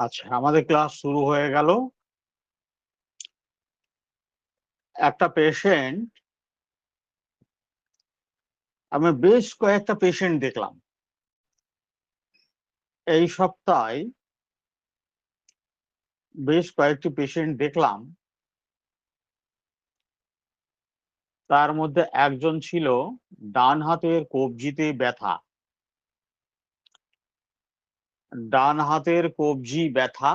আচ্ছা, আমাদের ক্লাস শুরু হয়ে গেল। একটা পেশেন্ট, আমি বেশ কয়েকটা পেশেন্ট দেখলাম। এই সপ্তাহে বেশ কয়েকটি পেশেন্ট দেখলাম। তার মধ্যে একজন ছিল ডান হাতের কবজিতে ব্যথা। ডান হাতের কবজি ব্যথা,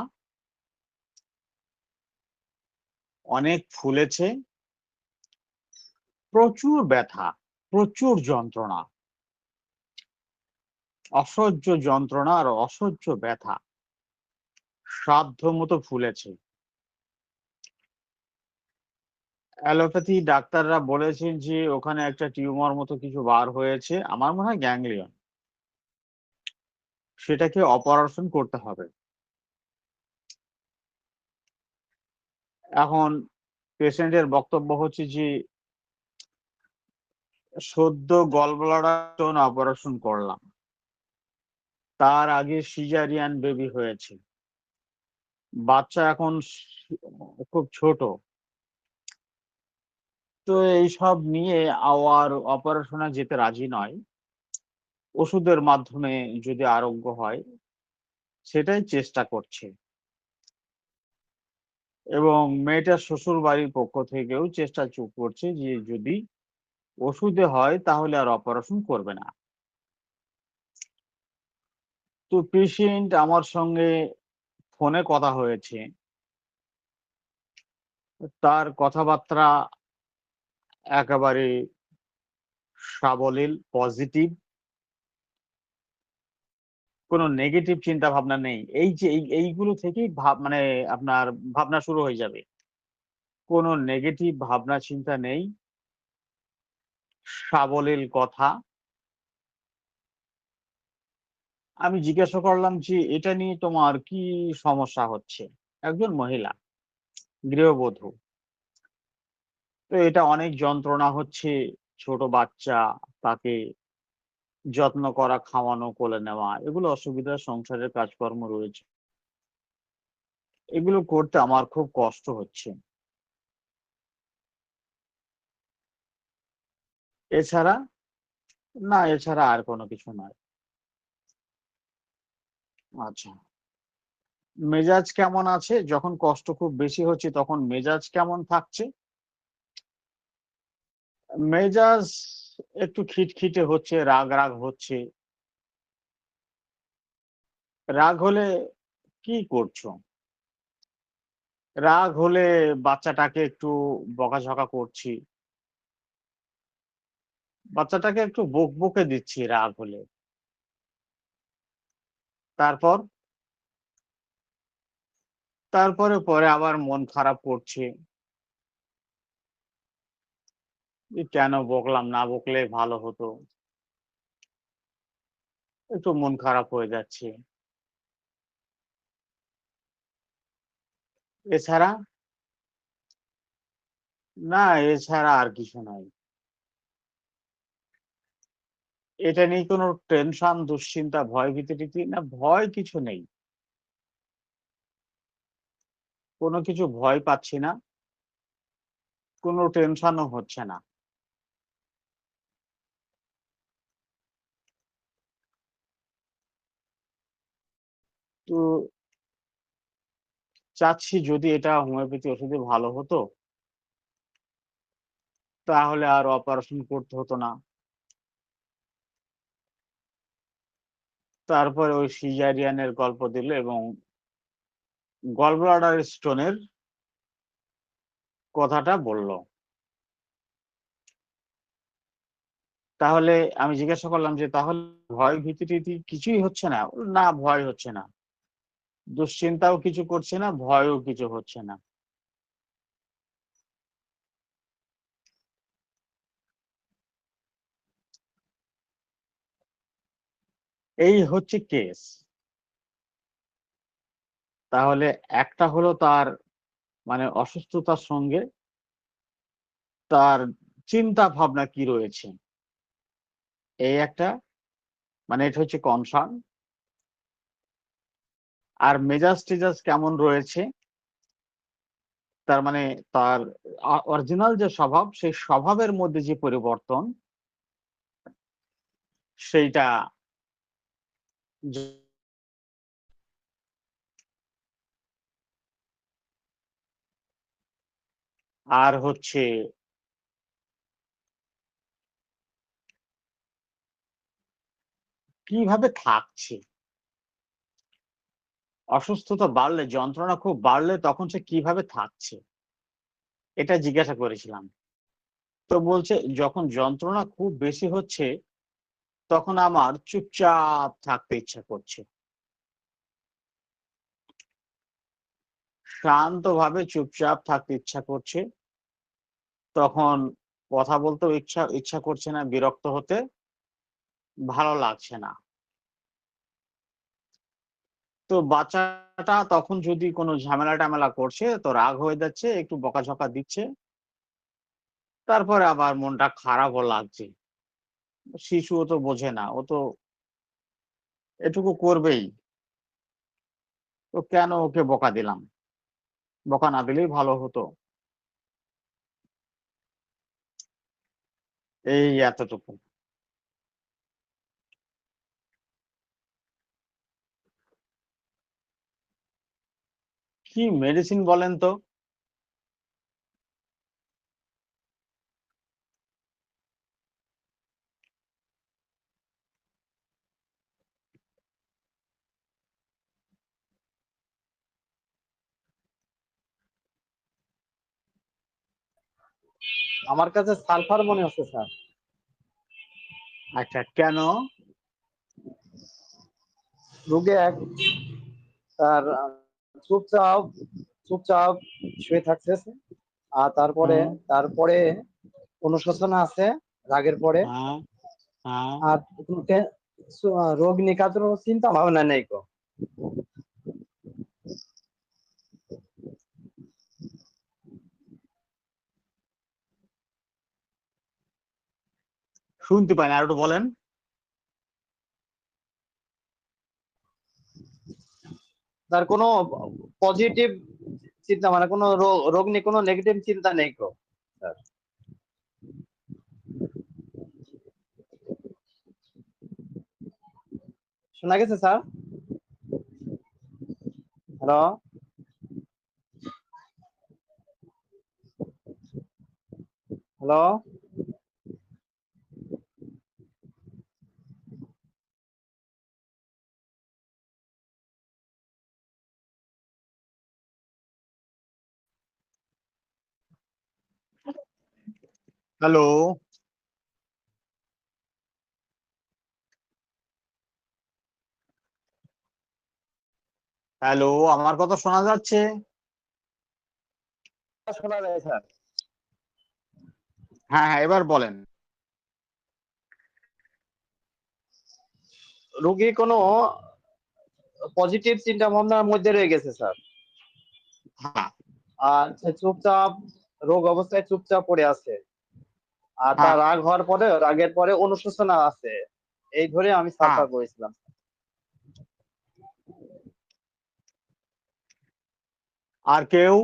অনেক ফুলেছে, প্রচুর ব্যথা, প্রচুর যন্ত্রণা, অসহ্য যন্ত্রণা আর অসহ্য ব্যথা, সাধ্যমতো ফুলেছে। অ্যালোপ্যাথি ডাক্তাররা বলেছেন যে ওখানে একটা টিউমার মতো কিছু বার হয়েছে, আমার মনে হয় গ্যাংলিয়ন। সেটাকে অপারেশন করতে হবে। এখন পেশেন্টের বক্তব্য হচ্ছে যে সদ্য গলব্লাডার স্টোন অপারেশন করলাম, তার আগে সিজারিয়ান বেবি হয়েছে, বাচ্চা এখন খুব ছোট। তো এইসব নিয়ে আর অপারেশনে যেতে রাজি নয়। ওষুধের মাধ্যমে যদি আরোগ্য হয় সেটাই চেষ্টা করছে, এবং মেয়েটার শ্বশুর বাড়ির পক্ষ থেকেও চেষ্টা করছে যে যদি ওষুধে হয় তাহলে আর অপারেশন করবে না। তো পেশেন্ট আমার সঙ্গে ফোনে কথা হয়েছে, তার কথাবার্তা একেবারে সাবলীল, পজিটিভ, কোনো নেগেটিভ চিন্তা ভাবনা নেই। এই যে এইগুলো থেকেই মানে আপনার ভাবনা শুরু হয়ে যাবে। কোনো নেগেটিভ ভাবনা চিন্তা নেই, সাবলীল কথা। আমি জিজ্ঞাসা করলাম যে এটা নিয়ে তোমার কি সমস্যা হচ্ছে? একজন মহিলা, গৃহবধূ। তো এটা অনেক যন্ত্রণা হচ্ছে, ছোট বাচ্চা, তাকে যত্ন করা, খাওয়ানো, কোলে নেওয়া, এগুলো অসুবিধা, সংসারের কাজকর্ম রয়েছে, এগুলো করতে আমার খুব কষ্ট হচ্ছে। এছাড়া না, এছাড়া আর কোনো কিছু নয়। আচ্ছা, মেজাজ কেমন আছে? যখন কষ্ট খুব বেশি হচ্ছে তখন মেজাজ কেমন থাকছে? মেজাজ একটু খিটখিটে হচ্ছে, রাগ রাগ হচ্ছে। রাগ হলে কি করছো? রাগ হলে বাচ্চাটাকে একটু বকাঝকা করছি, বাচ্চাটাকে একটু বকে দিচ্ছি রাগ হলে। তারপর তারপরে পরে আবার মন খারাপ করছে, যে কেন বকলাম, না বকলে ভালো হতো, একটু মন খারাপ হয়ে যাচ্ছে। এছাড়া না, এছাড়া আর কিছু নাই। এটা নিয়ে কোনো টেনশন, দুশ্চিন্তা, ভয় ভীতি টিতি না, ভয় কিছু নেই, কোনো কিছু ভয় পাচ্ছি না, কোনো টেনশনও হচ্ছে না। তো চাচ্ছি যদি এটা হোমিওপ্যাথি ওষুধে ভালো হতো তাহলে আর অপারেশন করতে হতো না। তারপরে ওই সিজারিয়ানের গল্প দিল এবং গলব্লাডার স্টোনের কথাটা বলল। তাহলে আমি জিজ্ঞাসা করলাম যে তাহলে ভয় ভীতি টিতি কিছুই হচ্ছে না? না, ভয় হচ্ছে না, দুশ্চিন্তাও কিছু করছে না, ভয়ও কিছু হচ্ছে না। এই হচ্ছে কেস। তাহলে একটা হলো তার মানে অসুস্থতার সঙ্গে তার চিন্তা ভাবনা কি রয়েছে, এই একটা, মানে এটা হচ্ছে কনসার্ন। আর মেজাজ টেজাজ কেমন রয়েছে, তার মানে তার অরিজিনাল যে স্বভাব, সেই স্বভাবের মধ্যে যে পরিবর্তন, সেইটা আর হচ্ছে কিভাবে থাকছে, অসুস্থতা বাড়লে, যন্ত্রণা খুব বাড়লে তখন সে কিভাবে থাকছে, এটা জিজ্ঞাসা করেছিলাম। তো বলছে যখন যন্ত্রণা খুব বেশি হচ্ছে তখন আমার চুপচাপ থাকতে ইচ্ছা করছে, শান্তভাবে চুপচাপ থাকতে ইচ্ছা করছে, তখন কথা বলতেও ইচ্ছা করছে না, বিরক্ত হতে ভালো লাগছে না। তো বাচ্চাটা তখন যদি কোনো ঝামেলা টামেলা করছে তো রাগ হয়ে যাচ্ছে, একটু বকাঝকা দিচ্ছে, তারপরে আবার মনটা খারাপও লাগছে। শিশু ও তো বোঝে না, ও তো এটুকু করবেই, তো কেন ওকে বকা দিলাম, বকা না দিলেই ভালো হতো। এই এতটুকু। কি মেডিসিন বলেন তো? আমার কাছে সালফার মনে হচ্ছে স্যার। আচ্ছা, কেন? রোগে এক তার চুপচাপ চুপচাপ শুয়ে থাকছে, আর তারপরে হুম, তারপরে অনুশোচনা আছে রাগের পরে। হ্যাঁ, হ্যাঁ, আর কোনো রোগ নিকাতের চিন্তা ভাবনা নেই কো। শুনতে পাই না, আর একটু বলেন। তার কোনো পজিটিভ চিন্তা, মানে কোনো রোগ নিয়ে কোনো নেগেটিভ চিন্তা নেই কো স্যার। শোনা গেছে sir? Hello? Hello? Hello, hello, আমার কথা শোনা যাচ্ছে? শোনা যায় স্যার। হ্যাঁ, হ্যাঁ, এবার বলেন। রোগী কোনো পজিটিভ চিন্তা ভাবনার মধ্যে রয়ে গেছে স্যার। হ্যাঁ, আর সে চুপচাপ রোগ অবস্থায় চুপচাপ পড়ে আছে। আর তার হ্যাঁ, রাগের পরে অনুশোচনা আছে। এই ধরে আমি হ্যাঁ। সাফার করেছিলাম। আর কেউ?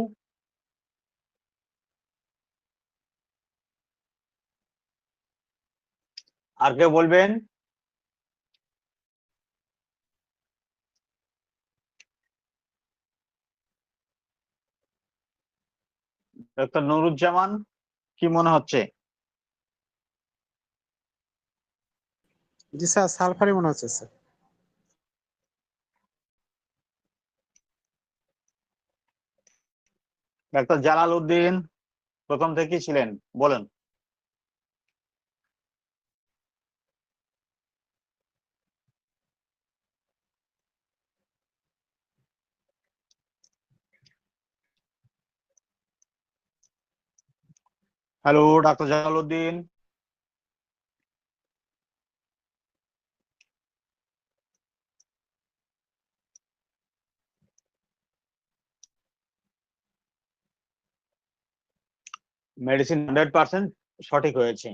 আর কেউ বলবেন? ডক্টর নুরুজ্জামান, কি মনে হচ্ছে? জি স্যার, সালফারই মনে হচ্ছে স্যার। ডাক্তার জালাল উদ্দিন, প্রথম থেকেই ছিলেন, বলেন। Hello, doctor Jalal Uddin. Medicine 100% সঠিক হয়েছে।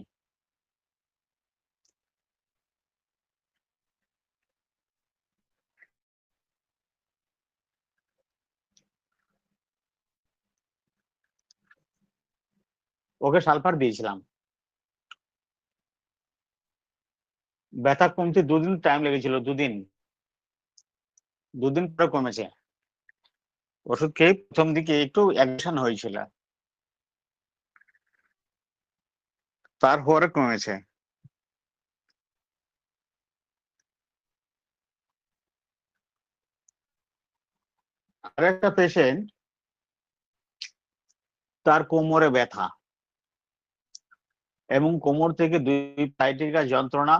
ওকে সালফার দিয়েছিলাম, ব্যথা কমতে 2 দিন টাইম লেগেছিল, 2 দিন, 2 দিন পরে কমেছে। ওষুধ খেয়ে প্রথম দিকে একটু অ্যাকশন হয়েছিল, তারপরে কমেছে। আর একটা পেশেন্ট, তার কোমরে ব্যথা এবং কোমর থেকে 2 সাইডে যন্ত্রণা,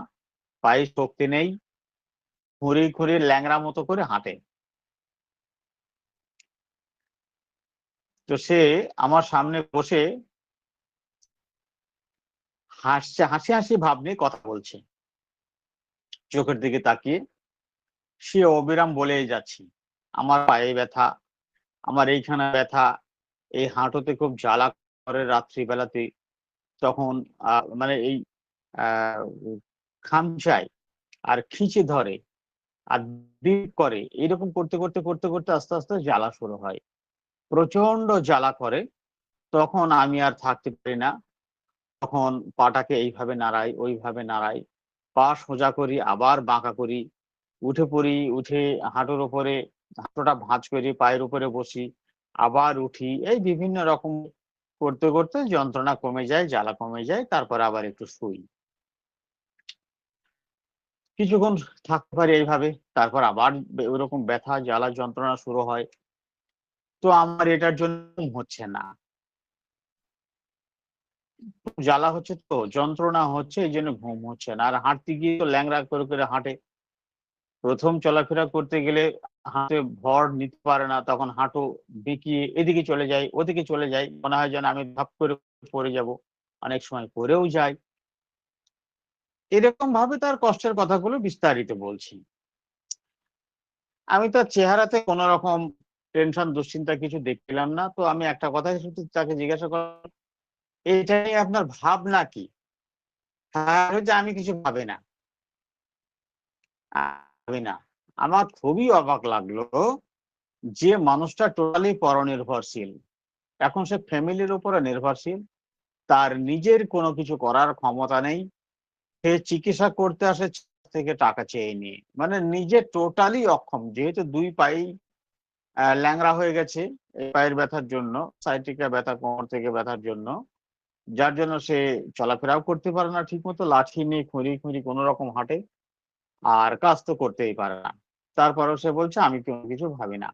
পায়ে শক্তি নেই, খুঁড়িয়ে খুঁড়িয়ে ল্যাংড়া মতো করে হাঁটে। তো সে আমার সামনে বসে হাসছে, হাসি হাসি ভাব নিয়ে কথা বলছে, চোখের দিকে তাকিয়ে সে অবিরাম বলেই যাচ্ছে, আমার পায়ে ব্যথা, আমার এইখানে ব্যথা, এই হাঁটুতে খুব জ্বালা করে রাত্রিবেলাতে, তখন মানে এই আহ খামচায় আর খিঁচে ধরে আর বিপ করে, এরকম করতে করতে করতে করতে আস্তে আস্তে জ্বালা শুরু হয়, প্রচন্ড জ্বালা করে। তখন আমি আর থাকতে পারি না, তখন পাটাকে এইভাবে নাড়াই, ওইভাবে নাড়াই, পা সোজা করি, আবার বাঁকা করি, উঠে পড়ি, উঠে হাঁটুর উপরে, হাঁটুটা ভাঁজ করি, পায়ের উপরে বসি, আবার উঠি, এই বিভিন্ন রকম করতে করতে যন্ত্রণা কমে যায়, জ্বালা কমে যায়, তারপর আবার একটু শুই, কিছুক্ষণ থাকতে পারি এইভাবে, তারপর আবার ওরকম ব্যথা জ্বালা যন্ত্রণা শুরু হয়। তো আমার এটার জন্য হচ্ছে না, জ্বালা হচ্ছে, তো যন্ত্রণা হচ্ছে, এই জন্য ঘুম হচ্ছে না। আর হাঁটতে গিয়ে তো ল্যাংড়া করে করে হাঁটে, প্রথম চলাফেরা করতে গেলে হাঁটে ভর নিতে পারে না, তখন হাঁটু বেঁকিয়ে এদিকে চলে যায়, ওদিকে চলে যায়, মনে হয় যেন আমি ধাপ করে পড়ে যাব, অনেক সময় পড়েও যায়। এরকম ভাবে তার কষ্টের কথাগুলো বিস্তারিত বলছি। আমি তার চেহারাতে কোন রকম টেনশন দুশ্চিন্তা কিছু দেখছিলাম না। তো আমি একটা কথাই শুধু তাকে জিজ্ঞাসা করলাম, এটা নিয়ে আপনার ভাবনা কি? হ্যাঁ, যে আমি কিছু ভাবি না, ভাবি না। আমার খুবই অবাক লাগলো যে মানুষটা টোটালি পরনির্ভরশীল, এখন সে ফ্যামিলির উপরে নির্ভরশীল, তার নিজের কোনো কিছু করার ক্ষমতা নেই, সে চিকিৎসা করতে আসে থেকে টাকা চেয়ে নিয়ে, মানে নিজে টোটালি অক্ষম, যেহেতু 2 পাই ল্যাংড়া হয়ে গেছে এই পায়ের ব্যথার জন্য, সাইটিকা ব্যথা, কোমর থেকে ব্যথার জন্য, যার জন্য সে চলাফেরাও করতে পারে না ঠিক মতো, লাঠি নিয়ে খুঁড়ি খুঁড়ি কোনো রকম হাঁটে, আর কাজ তো করতেই পারে না। তারপরেও সে বলছে আমি কোনো কিছু ভাবি না।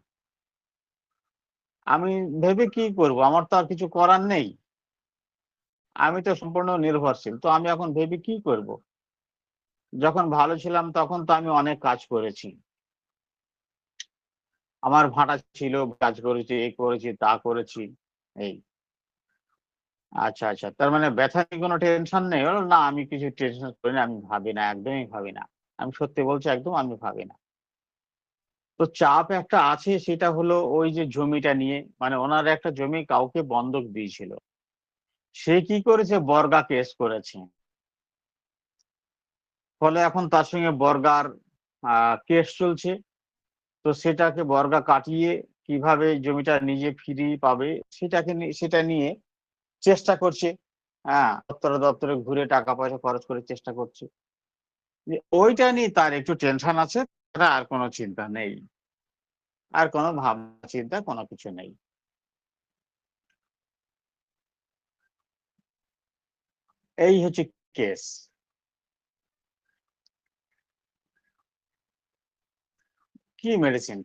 আমি ভেবে কি করব, আমার তো আর কিছু করার নেই, আমি তো সম্পূর্ণ নির্ভরশীল, তো আমি এখন ভেবে কি করব? যখন ভালো ছিলাম তখন তো আমি অনেক কাজ করেছি, আমার ভাটা ছিল, কাজ করেছি, এই করেছি, তা করেছি, এই। আচ্ছা আচ্ছা, তার মানে ব্যথা নিয়ে কোনো টেনশন নেই? বলল না, আমি কিছু টেনশন করি না, আমি ভাবি না, একদমই ভাবি না। আমি সত্যি বলছি, একদম আমি ভাবি না। তো চাপ একটা আছে, সেটা হলো ওই যে জমিটা নিয়ে, মানে ওনার একটা জমি কাউকে বন্ধক দিয়েছিল, সে কি করেছে, বর্গা কেস করেছে, ফলে এখন তার সঙ্গে বর্গার কেস চলছে। তো সেটাকে বর্গা কাটিয়ে কিভাবে জমিটা নিজে ফিরিয়ে পাবে, সেটা নিয়ে চেষ্টা করছে। হ্যাঁ, দপ্তরে দপ্তরে ঘুরে টাকা পয়সা খরচ করে চেষ্টা করছে। যে ওইটা নিয়ে তার একটু টেনশন আছে, তার আর কোনো চিন্তা নেই, আর কোনো ভাবনা চিন্তা কোনো কিছু নেই। এই হচ্ছে কেস। কি মেডিসিন?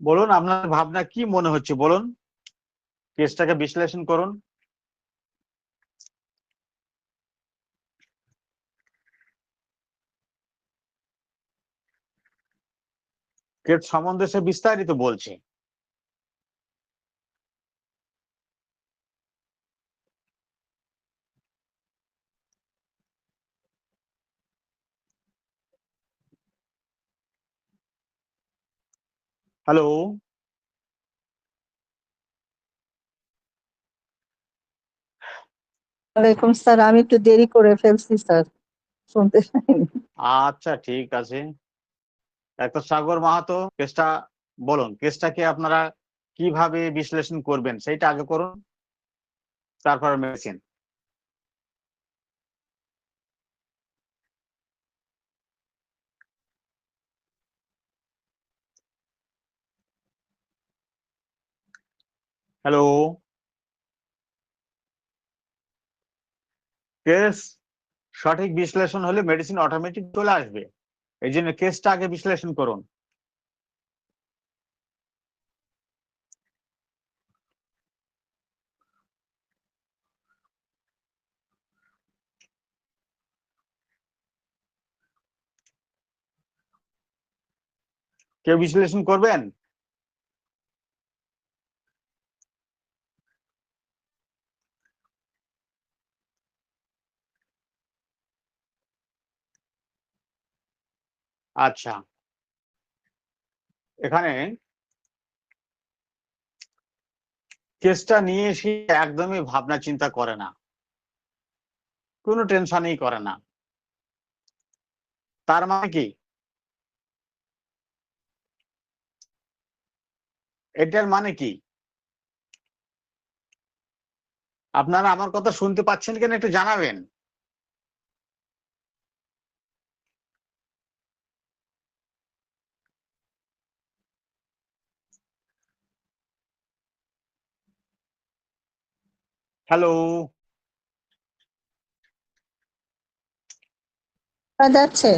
বলুন, আপনার ভাবনা কি মনে হচ্ছে বলুন, কেসটাকে বিশ্লেষণ করুন। কেস সম্বন্ধে সে বিস্তারিত বলছে। হ্যালো, ওয়ালাইকুম স্যার, আমি একটু দেরি করে ফেলছি স্যার, শুনতে পাইনি। আচ্ছা ঠিক আছে। ডাক্তার সাগর মাহাতো, কেসটা বলুন, কেসটাকে আপনারা কিভাবে বিশ্লেষণ করবেন সেইটা আগে করুন, তারপর মেডিসিন। হ্যালো, কেস সঠিক বিশ্লেষণ হলে মেডিসিন অটোমেটিক চলে আসবে, এই জন্য কেসটা আগে বিশ্লেষণ করুন। কেউ বিশ্লেষণ করবেন? আচ্ছা, এখানে কেসটা নিয়ে এসে একদমই ভাবনা চিন্তা করে না, কোনো টেনশনই করে না। তার মানে কি, এটার মানে কি? আপনারা আমার কথা শুনতে পাচ্ছেন কিনা একটু জানাবেন। হ্যালো, যাচ্ছে।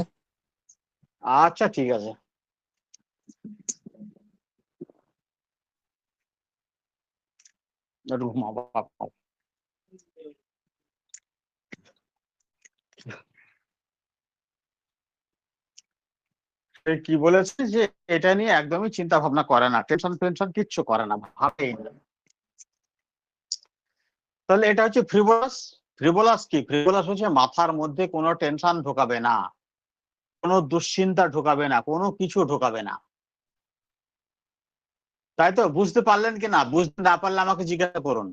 আচ্ছা ঠিক আছে। একটু ঘুমাও বাবা। সে কি বলেছে যে এটা নিয়ে একদমই চিন্তা ভাবনা করে না, টেনশন টেনশন কিচ্ছু করে না, ভাবেই না। তাহলে এটা হচ্ছে ফ্রিভোলাস। ফ্রিভোলাস কি? ফ্রিভোলাস হচ্ছে মাথার মধ্যে কোনো টেনশন ঢোকাবে না, কোনো দুশ্চিন্তা ঢোকাবে না, কোনো কিছু ঢোকাবে না। তাই তো? বুঝতে পারলেন কি না? বুঝতে না পারলে আমাকে জিজ্ঞাসা করুন।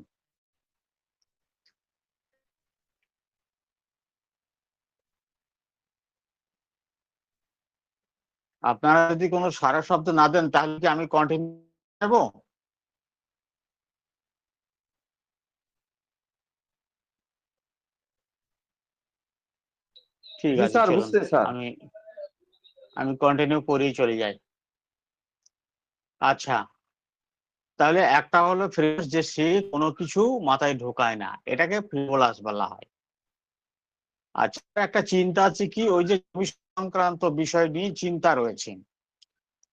আপনারা যদি কোনো সারা শব্দ না দেন তাহলে কি আমি কন্টিনিউ নেব? ঠিক জি আছে, স্যার, চলুন। বুঝছে স্যার। আমি আমি কন্টিনিউ করেই চলে যাই। আচ্ছা, তাহলে একটা হলো ফ্রিভোলাস, যে সে কোনো কিছু মাথায় ঢোকায় না, এটাকে ফ্রিভোলাস বলা হয়। আচ্ছা, একটা চিন্তা আছে কি, ওই যে জমি সংক্রান্ত বিষয় নিয়ে চিন্তা রয়েছে,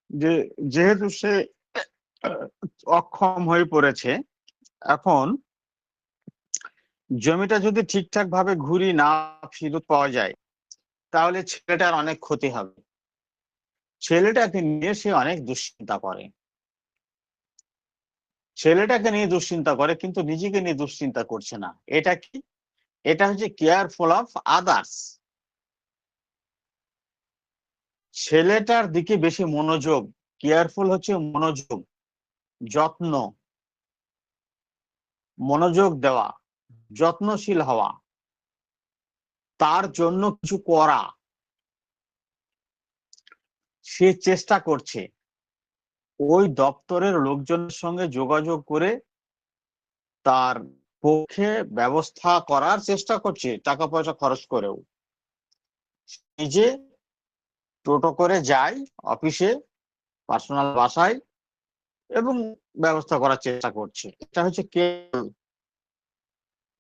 যে যেহেতু সে অক্ষম হয়ে পড়েছে, এখন জমিটা যদি ঠিকঠাক ভাবে ঘুরি না ফেরত পাওয়া যায় তাহলে ছেলেটার অনেক ক্ষতি হবে। ছেলেটাকে নিয়ে সে অনেক দুশ্চিন্তা করে, ছেলেটাকে নিয়ে দুশ্চিন্তা করে, কিন্তু নিজেকে নিয়ে দুশ্চিন্তা করছে না। এটা কি? এটা হচ্ছে কেয়ারফুল অফ আদার্স। ছেলেটার দিকে বেশি মনোযোগ। কেয়ারফুল হচ্ছে মনোযোগ, যত্ন, মনোযোগ দেওয়া, যত্নশীল হওয়া, তার জন্য কিছু করা, সে চেষ্টা করছে। ওই দপ্তরের লোকজনের সঙ্গে যোগাযোগ করে তার পক্ষে ব্যবস্থা করার চেষ্টা করছে, টাকা পয়সা খরচ করেও। নিজে টোটো করে যায় অফিসে, পার্সোনাল বাসায়, এবং ব্যবস্থা করার চেষ্টা করছে। এটা হচ্ছে কেয়ারফুল।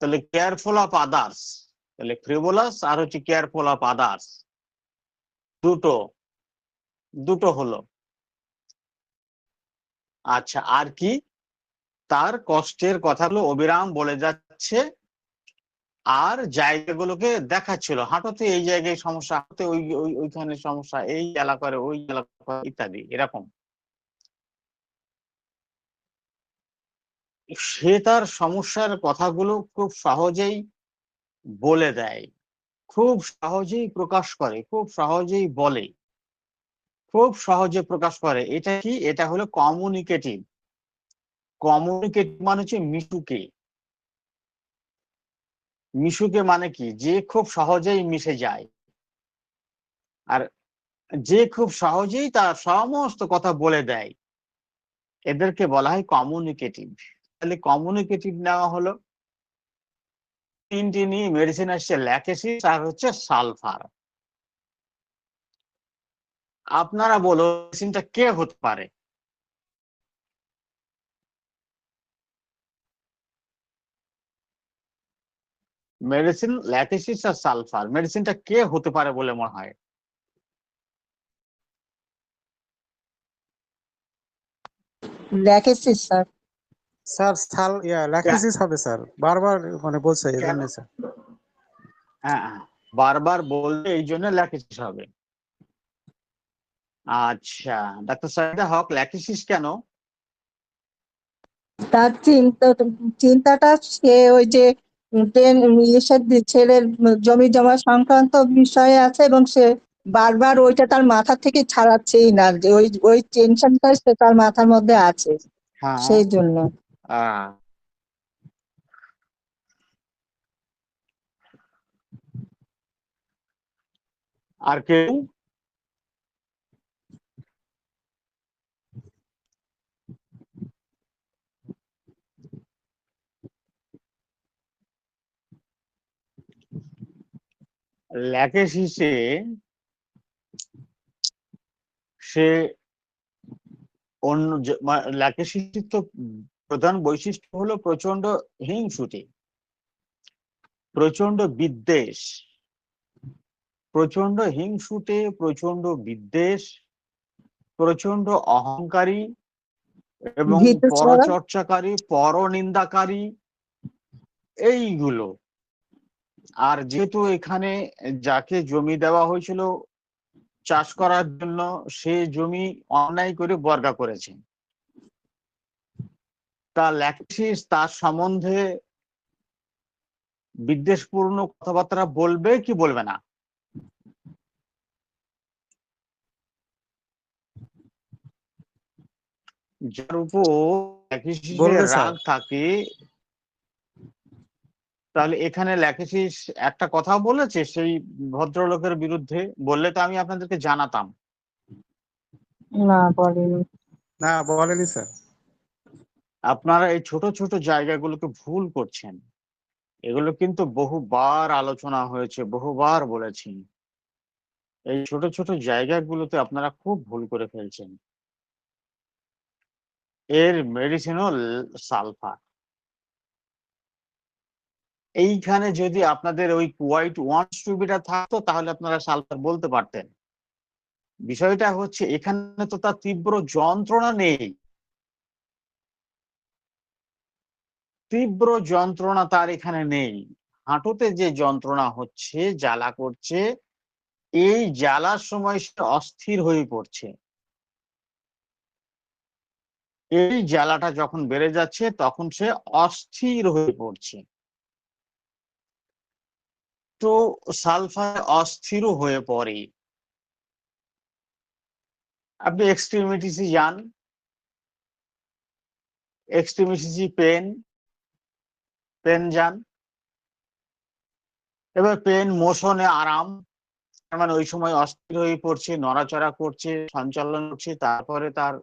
তাহলে কেয়ারফুল অফ আদার্স, তাহলে ফ্রিভোলাস আর হচ্ছে কেয়ারফুল অফ আদার্স, দুটো দুটো হলো। আচ্ছা, আর কি? তার কষ্টের কথাগুলো অবিরাম বলে যাচ্ছে, আর জায়গাগুলোকে দেখাচ্ছিল, হাঁটুতে এই জায়গায় সমস্যা, হাঁটুতে ওইখানে সমস্যা, এই এলাকার ওই এলাকা ইত্যাদি, এরকম। সে তার সমস্যার কথাগুলো খুব সহজেই বলে দেয়, খুব সহজেই প্রকাশ করে, খুব সহজেই বলে, খুব সহজে প্রকাশ করে। এটা কি? এটা হলো কমিউনিকেটিভ। কমিউনিকেটিভ মানে হচ্ছে মিশুকে। মিশুকে মানে কি? যে খুব সহজেই মিশে যায়। আর যে খুব সহজেই তার সমস্ত কথা বলে দেয়, এদেরকে বলা হয় কমিউনিকেটিভ। তাহলে কমিউনিকেটিভ নেওয়া হলো। তিনটি নিয়ে মেডিসিন আসছে, ল্যাকেসিস আর হচ্ছে সালফার। আপনারা বলো মেডিসিনটা কে হতে পারে? মেডিসিন ল্যাকেসিস আর সালফার, মেডিসিনটা কে হতে পারে বলে মনে হয়? Lachesis sir. স্যার ল্যাকোসিস হবে স্যার, বারবার মানে বলছে এই কেন? জন্য স্যার। হ্যাঁ, বারবার বললে এই জন্য ল্যাকেসিস হবে। আচ্ছা, ডাক্তার সাইদা হক, ল্যাকেসিস কেন? তার চিন্তাটা সে ওই যে ছেলের জমি জমা সংক্রান্ত বিষয়ে আছে, এবং সে বারবার ওইটা তার মাথা থেকে ছাড়াচ্ছেই না, যে ওই ওই টেনশনটা সে তার মাথার মধ্যে আছে, হ্যাঁ। সেই জন্য। আহ, আর কেউ? ল্যাকেসিসে সে অন্য ল্যাকেসিসের তো প্রধান বৈশিষ্ট্য হলো প্রচন্ড হিংসুটে, প্রচন্ড বিদ্বেষ, প্রচন্ড হিংসুটে, প্রচন্ড বিদ্বেষ, প্রচন্ড অহংকারী এবং ভীতু ছড়া। পরচর্চাকারী, পরনিন্দাকারী, এইগুলো। আর যেহেতু এখানে যাকে জমি দেওয়া হয়েছিল চাষ করার জন্য, সে জমি অন্যায় করে বর্গা করেছে, তা ল্যাকেসিস তার সম্বন্ধে বিদ্বেষপূর্ণ কথাবার্তা বলবে কি বলবে না? যার উপর ল্যাকেসিসের বলবে স্যার। রাগ থাকে, তাহলে এখানে ল্যাকেসিস একটা কথা বলেছে সেই ভদ্রলোকের বিরুদ্ধে, বললে তো আমি আপনাদেরকে জানাতাম। না, বলেনি। না, বলেনি স্যার। আপনারা এই ছোট ছোট জায়গাগুলোকে ভুল করছেন। এগুলো কিন্তু বহুবার আলোচনা হয়েছে, বহুবার বলেছি। এই ছোট ছোট জায়গাগুলোতে আপনারা খুব ভুল করে ফেলছেন। এর মেডিসিন হল সালফার। এইখানে যদি আপনাদের ওই কোয়াইট ওয়ান্টস টু বিটা থাকতো তাহলে আপনারা সালফার বলতে পারতেন। বিষয়টা হচ্ছে এখানে তো তার তীব্র যন্ত্রণা নেই, তীব্র যন্ত্রণা তার এখানে নেই। হাঁটুতে যে যন্ত্রণা হচ্ছে, জ্বালা করছে, এই জ্বালার সময় সে অস্থির হয়ে পড়ছে। এই জ্বালাটা যখন বেড়ে যাচ্ছে তখন সে অস্থির হয়ে পড়ছে। তো সালফার অস্থির হয়ে পড়ে। আপনি এক্সট্রিমিটিসে যান, এক্সট্রিমিটিসি পেন যান, এবার পেন মোশনে আরাম, তার মানে ওই সময় অস্থির হয়ে পড়ছে, নড়াচড়া করছে, সঞ্চালন করছে, তারপরে তার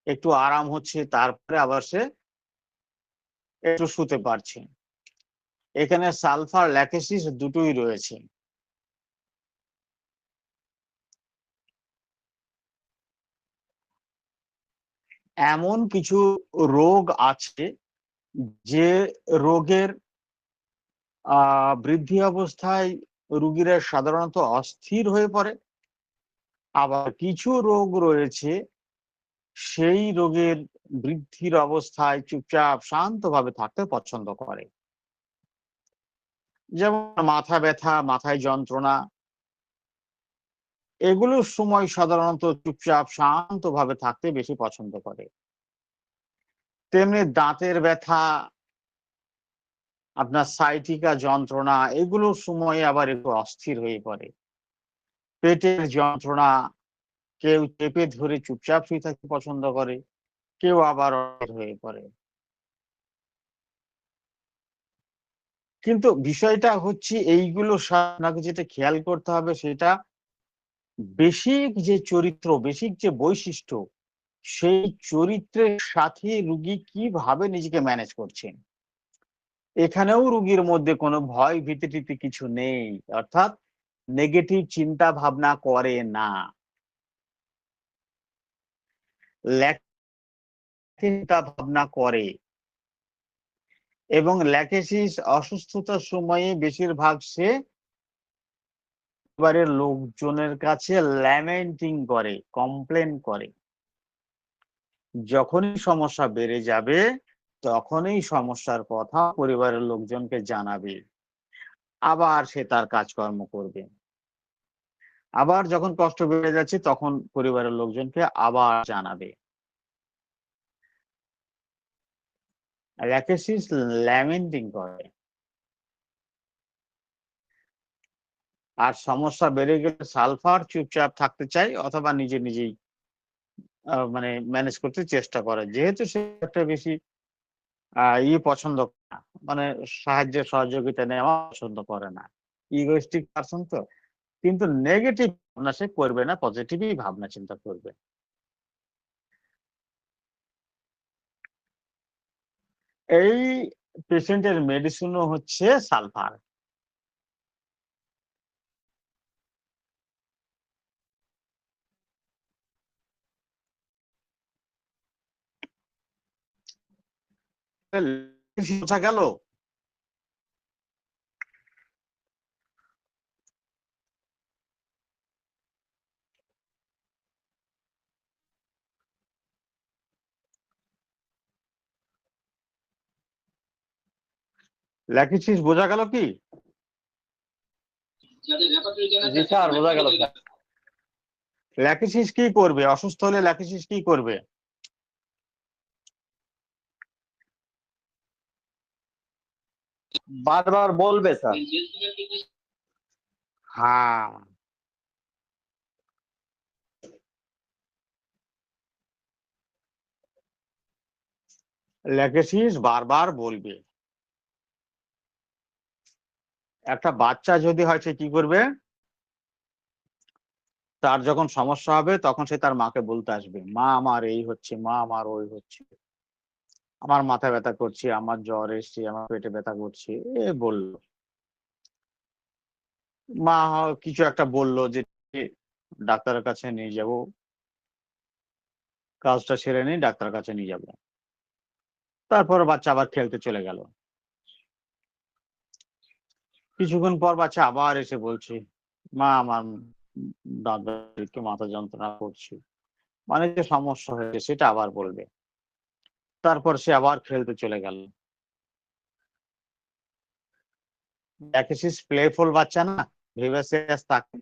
একটু আরাম হচ্ছে, তারপরে আবার সে একটু শুতে পারছে। এখানে সালফার ল্যাকেসিস দুটোই রয়েছে। এমন কিছু রোগ আছে যে রোগের বৃদ্ধি অবস্থায় রোগীরা সাধারণত অস্থির হয়ে পড়ে। আবার কিছু রোগ রয়েছে সেই রোগের বৃদ্ধির অবস্থায় চুপচাপ শান্তভাবে থাকতে পছন্দ করে। যেমন মাথা ব্যথা, মাথায় যন্ত্রণা, এগুলোর সময় সাধারণত চুপচাপ শান্তভাবে থাকতে বেশি পছন্দ করে। তেমনি দাঁতের ব্যথা, আপনার সাইটিকা যন্ত্রণা, এগুলোর সময় আবার একটু অস্থির হয়ে পড়ে। পেটের যন্ত্রণা, কেউ চেপে ধরে চুপচাপ শুয়ে থাকতে পছন্দ করে, কেউ আবার অস্থির হয়ে পড়ে। কিন্তু বিষয়টা হচ্ছে এইগুলো আপনাকে যেটা খেয়াল করতে হবে সেটা বেসিক যে চরিত্র, বেসিক যে বৈশিষ্ট্য, সেই চরিত্রের সাথে রুগী কিভাবে নিজেকে ম্যানেজ করছেন। এখানেও রুগীর মধ্যে কোনো ভয় ভীতি টিতি কিছু নেই, অর্থাৎ নেগেটিভ চিন্তা ভাবনা করে না, চিন্তা ভাবনা করে। এবং ল্যাকেসিস অসুস্থতার সময়ে বেশিরভাগ সে পরিবারের লোকজনের কাছে ল্যামেন্টিং করে, কমপ্লেন করে। যখনই সমস্যা বেড়ে যাবে তখনই সমস্যার কথা পরিবারের লোকজনকে জানাবে, আবার সে তার কাজকর্ম করবে। আবার যখন কষ্ট বেড়ে যাচ্ছে তখন পরিবারের লোকজনকে আবার জানাবে। ল্যাকেসিস ল্যামেন্টিং করে। আর সমস্যা বেড়ে গেলে সালফার চুপচাপ থাকতে চায় অথবা নিজে নিজেই মানে ম্যানেজ করতে চেষ্টা করে, যেহেতু সে একটা বেশি পছন্দ করে না, মানে সাহায্যের সহযোগিতা নেওয়া পছন্দ করে না, ইগোইস্টিক পারসন তো। কিন্তু নেগেটিভ ভাবনা সে করবে না, পজিটিভই ভাবনা চিন্তা করবে। এই পেশেন্টের মেডিসিনও হচ্ছে সালফার। বোঝা গেল? ল্যাকিসিস বোঝা গেল কি? জি স্যার, বোঝা গেল স্যার। ল্যাকিসিস কি করবে? অসুস্থ হলে ল্যাকিসিস কি করবে? বারবার বলবে স্যার। হ্যাঁ, ল্যাকিসিস বারবার বলবে। একটা বাচ্চা যদি হয় সে কি করবে? তার যখন সমস্যা হবে তখন সে তার মাকে বলতে আসবে, মা আমার এই হচ্ছে, মা আমার ওই হচ্ছে, আমার মাথা ব্যথা করছে, আমার জ্বর এসছে, আমার পেটে ব্যথা করছে, বললো। মা কিছু একটা বললো যে ডাক্তারের কাছে নিয়ে যাব, কাজটা সেরে নিই, ডাক্তারের কাছে নিয়ে যাব। তারপর বাচ্চা আবার খেলতে চলে গেল। কিছুক্ষণ পর বাচ্চা আবার এসে বলছে, মা আমার দাদাকে মাথা যন্ত্রণা করছে, মানে যে সমস্যা হয়েছে সেটা আবার বলবে। তারপর সে আবার খেলতে চলে গেল। দেখেছিস প্লেফুল বাচ্চা না, ভিভাসিয়াস থাকে,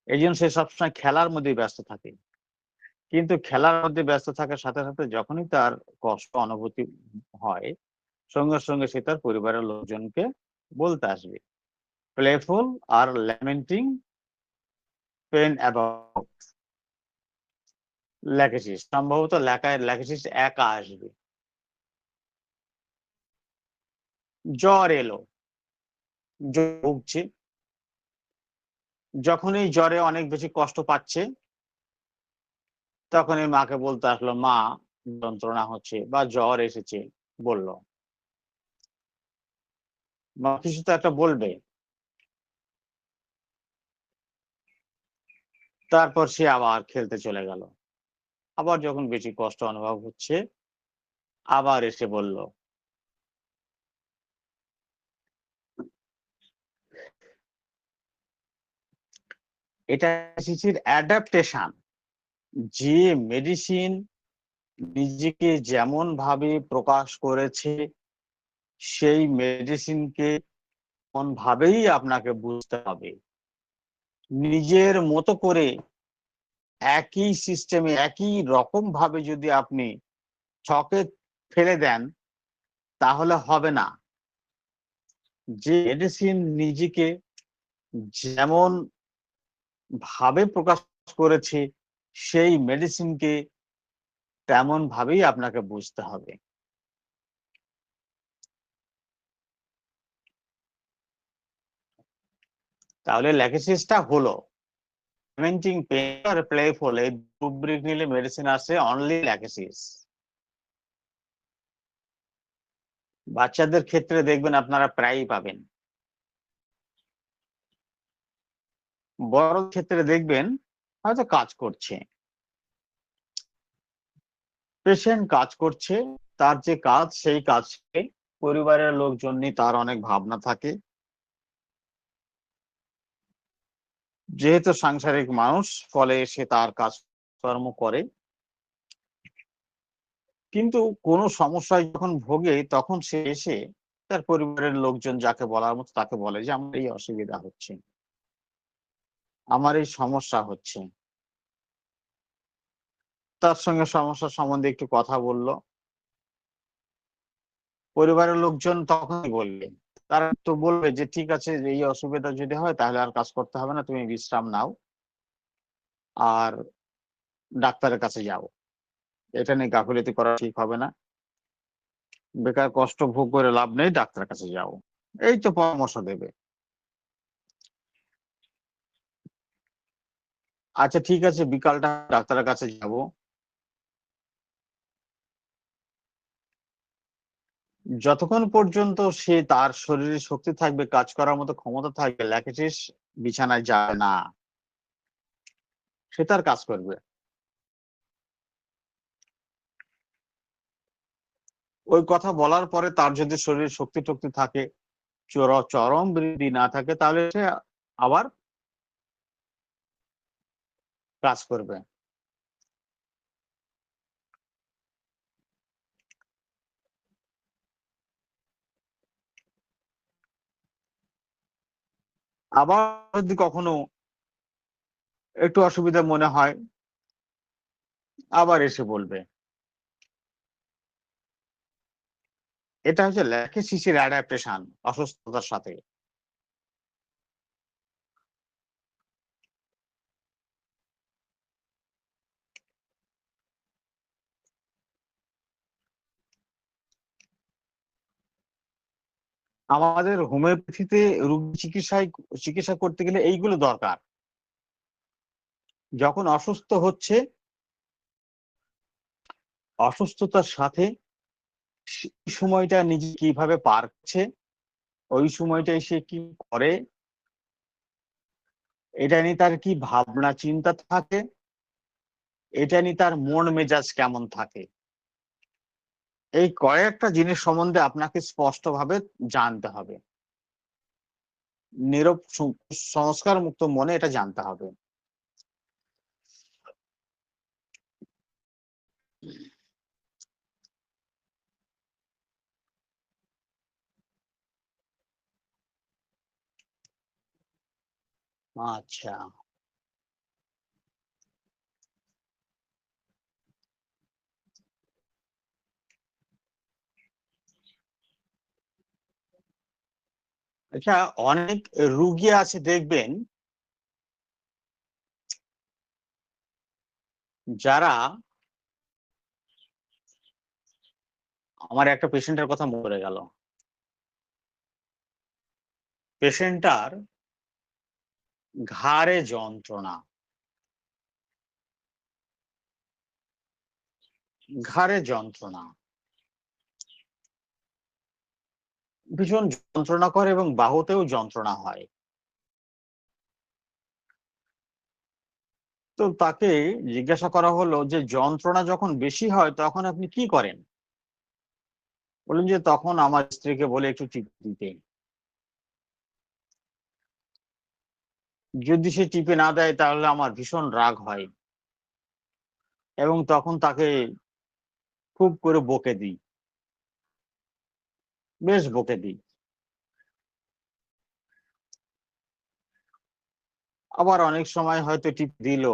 এই জন্য সে সবসময় খেলার মধ্যে ব্যস্ত থাকে। কিন্তু খেলার মধ্যে ব্যস্ত থাকার সাথে সাথে যখনই তার কষ্ট অনুভূতি হয়, সঙ্গে সঙ্গে সে তার পরিবারের লোকজনকে বলতে আসবে। প্লেফুল আর ল্যামেন্টিং পেন অ্যাবাউট ল্যাকেসিস, সম্ভবত ল্যাকেসিস একা আসবে। জ্বর এলো, ভুগছে, যখন এই জ্বরে অনেক বেশি কষ্ট পাচ্ছে তখন এই মাকে বলতে আসলো, মা যন্ত্রণা হচ্ছে বা জ্বর এসেছে, বললো। মা কিছু তো একটা বলবে। তারপর সে আবার খেলতে চলে গেল। আবার যখন বেশি কষ্ট অনুভব হচ্ছে আবার এসে বলল। এটা শিশুর অ্যাডাপ্টেশন, যে মেডিসিন নিজেকে যেমন ভাবে প্রকাশ করেছে সেই মেডিসিনকে কোন ভাবেই আপনাকে বুঝতে হবে। নিজের মতো করে একই সিস্টেমে একই রকম ভাবে যদি আপনি ছকে ফেলে দেন তাহলে হবে না। যে মেডিসিন নিজেকে যেমন ভাবে প্রকাশ করেছে সেই মেডিসিনকে তেমন ভাবেই আপনাকে বুঝতে হবে। তাহলে ল্যাকেসিসটা হলো প্রিভেন্টিং পেইন আর প্লেফুল, এই রুব্রিক নিলে মেডিসিন আছে অনলি ল্যাকেসিস। বাচ্চাদের ক্ষেত্রে দেখবেন আপনারা প্রায়ই পাবেন, বড় ক্ষেত্রে দেখবেন হয়তো কাজ করছে, পেশেন্ট কাজ করছে, তার যে কাজ সেই কাজকে পরিবারের লোকজন নিয়ে তার অনেক ভাবনা থাকে, যেহেতু সাংসারিক মানুষ ফলে সে তার কাজকর্ম করে, কিন্তু কোনো সমস্যায় যখন ভোগে তখন সে এসে তার পরিবারের লোকজন যাকে বলার মতো তাকে বলে যে আমার এই অসুবিধা হচ্ছে, আমার এই সমস্যা হচ্ছে। তার সঙ্গে সমস্যা সম্বন্ধে একটু কথা বললো, পরিবারের লোকজন তখনই বলবে, তারা তো বলবে যে ঠিক আছে এই অসুবিধা যদি হয় তাহলে আর কাজ করতে হবে না, তুমি বিশ্রাম নাও আর ডাক্তারের কাছে যাও, এটা নিয়ে গাফিলতি করা ঠিক হবে না, বেকার কষ্ট ভোগ করে লাভ নেই, ডাক্তারের কাছে যাও, এই তো পরামর্শ দেবে। আচ্ছা ঠিক আছে বিকালটা ডাক্তারের কাছে যাব, যতক্ষণ পর্যন্ত সে তার শরীরে শক্তি থাকবে, কাজ করার মতো ক্ষমতা থাকবে, ল্যাকেসিস বিছানায় যাবে না, সে তার কাজ করবে। ওই কথা বলার পরে তার যদি শরীরে শক্তি টক্তি থাকে, চরম বৃদ্ধি না থাকে, তাহলে সে আবার কাজ করবে। আবার যদি কখনো একটু অসুবিধা মনে হয় আবার এসে বলবে। এটা হচ্ছে ল্যাকেসিসের অ্যাডাপ্টেশন অসুস্থতার সাথে। আমাদের হোমিওপ্যাথিতে রোগী চিকিৎসা করতে গেলে এইগুলো দরকার। যখন অসুস্থ হচ্ছে, অসুস্থতার সাথে সেই সময়টা নিজে কিভাবে পার করছে, ওই সময়টাই সে কি করে, এটা নিয়ে তার কি ভাবনা চিন্তা থাকে, এটা নিয়ে তার মন মেজাজ কেমন থাকে, এই কয়েকটা জিনিস সম্বন্ধে আপনাকে স্পষ্টভাবে জানতে হবে। নীরব সংস্কার মুক্ত মনে এটা জানতে হবে। আচ্ছা, আচ্ছা অনেক রুগী আছে দেখবেন যারা, আমার একটা পেশেন্টের কথা মনে পড়ে গেল, পেশেন্টটার ঘাড়ে যন্ত্রণা, ঘাড়ে যন্ত্রণা ভীষণ যন্ত্রণা করে এবং বাহুতেও যন্ত্রণা হয়। তো তাকে জিজ্ঞাসা করা হলো যে যন্ত্রণা যখন বেশি হয় তখন আপনি কি করেন? বললেন যে তখন আমার স্ত্রীকে বলে একটু টিপে দিতে, যদি সে টিপে না দেয় তাহলে আমার ভীষণ রাগ হয় এবং তখন তাকে খুব করে বকে দিই, বেশ বকে দিই। আবার অনেক সময় হয়তো টিপ দিল,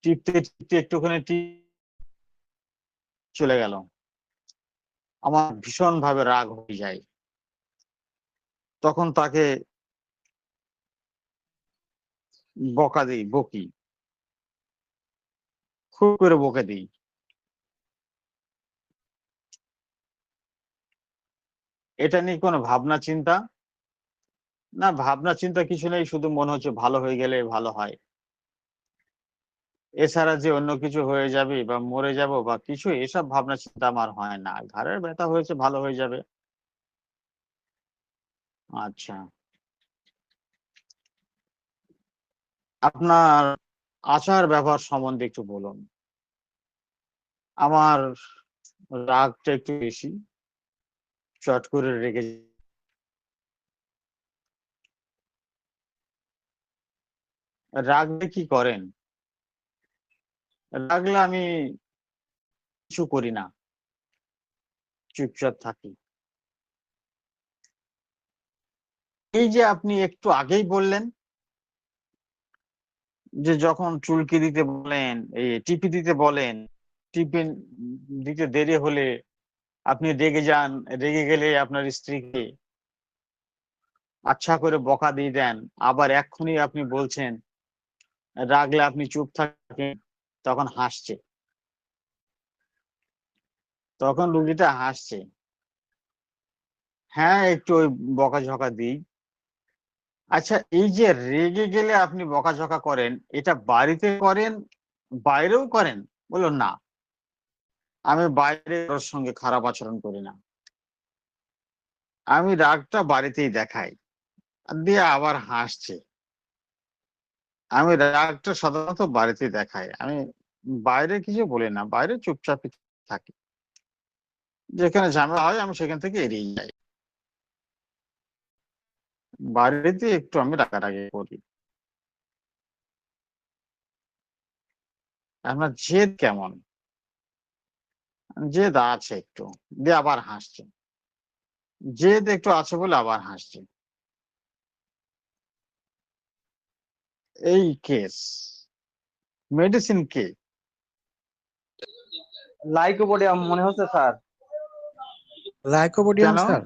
টিপতে টিপতে একটুখানি চলে গেল, আমার ভীষণ ভাবে রাগ হয়ে যায়, তখন তাকে বকা দিই, বকি, খুব করে বকে দিই। এটা নিয়ে কোনো ভাবনা চিন্তা? না, ভাবনা চিন্তা কিছু নেই, শুধু মনে হচ্ছে ভালো হয়ে গেলে ভালো হয়। এছাড়া যে অন্য কিছু হয়ে যাবে বা মরে যাব বা কিছু, এসব ভাবনা চিন্তা আমার হয় না। ঘাড়ের ব্যথা হয়েছে, ভালো হয়ে যাবে। আচ্ছা, আপনার আচার ব্যবহার সম্বন্ধে একটু বলুন। আমার রাগটা একটু বেশি, চট করে রেগে যাই। রাগলে কি করেন? রাগলে আমি কিছু করি না, চুপচাপ থাকি। এই যে আপনি একটু আগেই বললেন যে যখন চুলকি দিতে বলেন, এই টিপি দিতে বলেন, টিপি দিতে দেরি হলে আপনি রেগে যান, রেগে গেলে আপনার স্ত্রীকে আচ্ছা করে বকা দিয়ে দেন, আবার এক্ষুনি আপনি বলছেন রাগলে আপনি চুপ থাকেন, তখন হাসছে, তখন রুগীটা হাসছে। হ্যাঁ, একটু ওই বকাঝকা দিই। আচ্ছা, এই যে রেগে গেলে আপনি বকাঝকা করেন, এটা বাড়িতে করেন, বাইরেও করেন? বলল না, আমি বাইরে ওর সঙ্গে খারাপ আচরণ করি না, আমি রাগটা বাড়িতেই দেখাই। আর দিয়ে আবার হাসছে। আমি রাগটা সাধারণত বাড়িতেই দেখাই, আমি বাইরে কিছু বলি না, বাইরে চুপচাপ থাকি। যেখানে ঝামেলা হয় আমি সেখান থেকে এড়িয়ে যাই, বাড়িতে একটু আমি রাগারাগি করি। আপনার জেদ কেমন? জেদ আছে একটু, দিয়ে আবার হাসছে। জেদ একটু আছে বলে আবার হাসছে। এই কেস, মেডিসিন কি? লাইকোপোডিয়াম মনে হচ্ছে স্যার। লাইকোপোডিয়াম কেন? স্যার?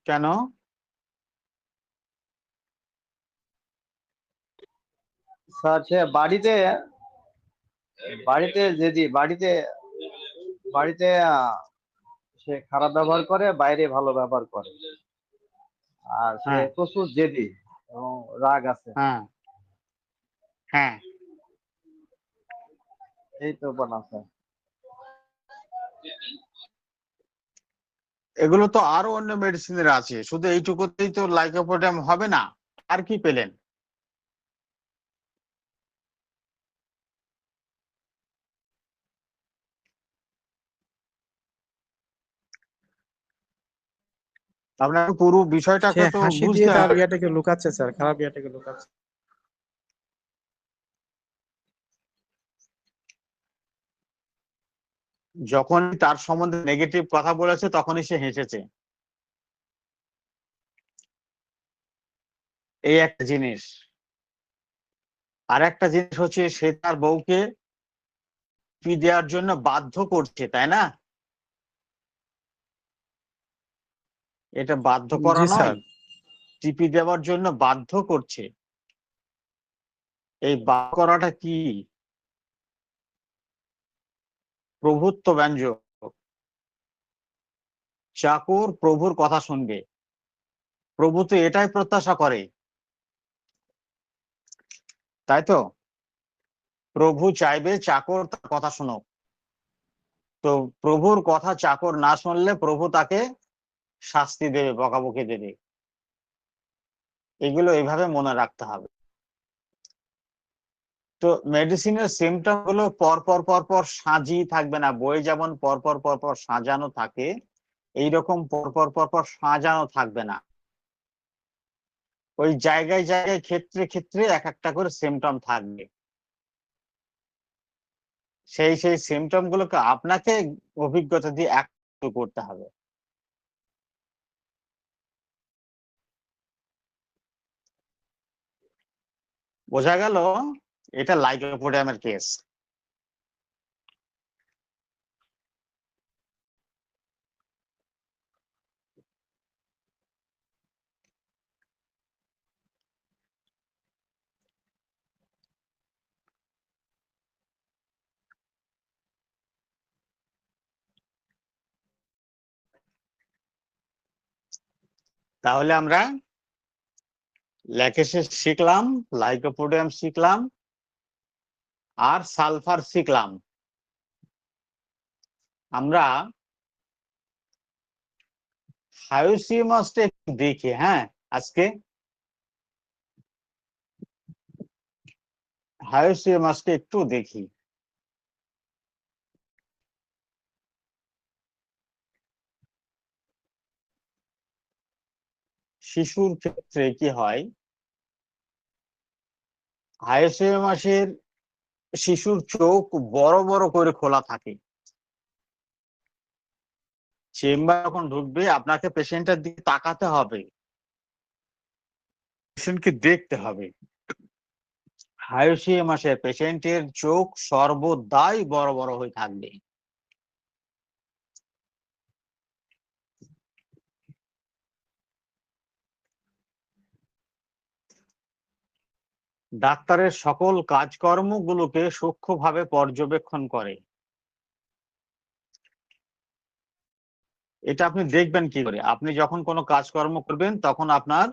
কেন? স্যার সে বাড়িতে বাড়িতে যদি বাড়িতে বাড়িতে সে খারাপ ব্যবহার করে, বাইরে ভালো ব্যবহার করে। আর সে হ্যাঁ, প্রচুর জেদি এবং রাগ আছে। হ্যাঁ, হ্যাঁ। এই তো বলা স্যার। এগুলো তো আরো অন্য মেডিসিনের আছে, শুধু এইটুকুতেই তো লাইকোপোডিয়াম হবে না। আর কি পেলেন? আপনার পুরো সে বিষয়টাকে তো হাসি দিয়ে বুঝতে তার হবে। ইয়াটাকে লুকাচ্ছে স্যার, খারাপ ইয়াটাকে লুকাচ্ছে। যখনই তার সম্বন্ধে নেগেটিভ কথা বলেছে তখনই সে হেসেছে। এই একটা জিনিস। আর একটা জিনিস হচ্ছে সে তার বউকে ফি দেওয়ার জন্য বাধ্য করছে, তাই না? এটা বাধ্য করা জি নয়, স্যার। টিপি দেওয়ার জন্য বাধ্য করছে। এই বাধ্য করাটা কি? প্রভুত্ব ব্যঞ্জক। চাকর প্রভুর কথা শুনবে, প্রভু তো এটাই প্রত্যাশা করে, তাই তো? প্রভু চাইবে চাকর তার কথা শুনুক। তো প্রভুর কথা চাকর না শুনলে প্রভু তাকে শাস্তি দেবে, বকাবকি দেবে। এগুলো এইভাবে মনে রাখতে হবে। তো মেডিসিনের সিমটম গুলো পর পর সাজিয়ে থাকবে না, বই যেমন পর পর সাজানো থাকে, এইরকম পর পর সাজানো থাকবে না। ওই জায়গায় জায়গায় ক্ষেত্রে এক একটা করে সিমটম থাকবে। সেই সিমটম গুলোকে আপনাকে অভিজ্ঞতা দিয়ে একটু করতে হবে। বোঝা গেল? এটা লাইকোপোডিয়ামের কেস। তাহলে আমরা ল্যাকেসেস শিখলাম, লাইকোপোডিয়াম শিখলাম, আর সালফার শিখলাম। আমরা হায়োসিমাসটা একটু দেখি। হ্যাঁ, আজকে হায়োসিমাসটা একটু দেখি। শিশুর ক্ষেত্রে কি হয়, হায়োসিমাসের শিশুর চোখ বড় বড় করে খোলা থাকে। চেম্বার যখন ঢুকবে আপনাকে পেশেন্টের দিকে তাকাতে হবে, পেশেন্টকে দেখতে হবে। হায়োসিমাসের পেশেন্টের চোখ সর্বদাই বড় বড় হয়ে থাকবে। ডাক্তারের সকল কাজকর্মগুলোকে সূক্ষ্মভাবে পর্যবেক্ষণ করে। এটা আপনি দেখবেন কি করে? আপনি যখন কোনো কাজকর্ম করবেন তখন আপনার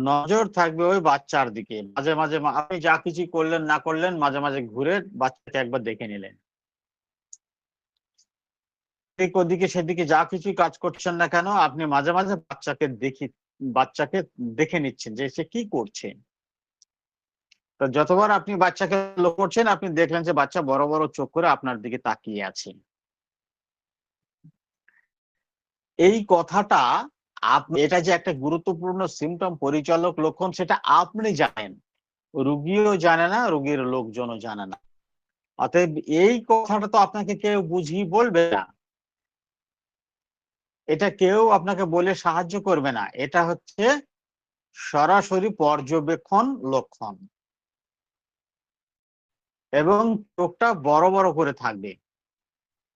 নজর থাকবে ওই বাচ্চার দিকে। মাঝে মাঝে আপনি যা কিছু করলেন না করলেন, মাঝে মাঝে ঘুরে বাচ্চাকে একবার দেখে নিলেন। ওদিকে সেদিকে যা কিছু কাজ করছেন না কেন, আপনি মাঝে মাঝে বাচ্চাকে দেখে নিচ্ছেন যে সে কি করছে। তো যতবার আপনি বাচ্চাকে লক্ষ্য করছেন, আপনি দেখলেন যে বাচ্চা বড় বড় চোখ করে আপনার দিকে তাকিয়ে আছে। এই কথাটা এটা যে একটা গুরুত্বপূর্ণ সিমটম, পরিচালক লক্ষণ, সেটা আপনি জানেন, রুগীও জানে না, রোগীর লোকজনও জানে না। অতএব এই কথাটা তো আপনাকে কেউ বুঝিয়ে বলবে না, এটা কেউ আপনাকে বলে সাহায্য করবে না। এটা হচ্ছে সরাসরি পর্যবেক্ষণ লক্ষণ। এবং চোখটা বড় বড় করে থাকবে।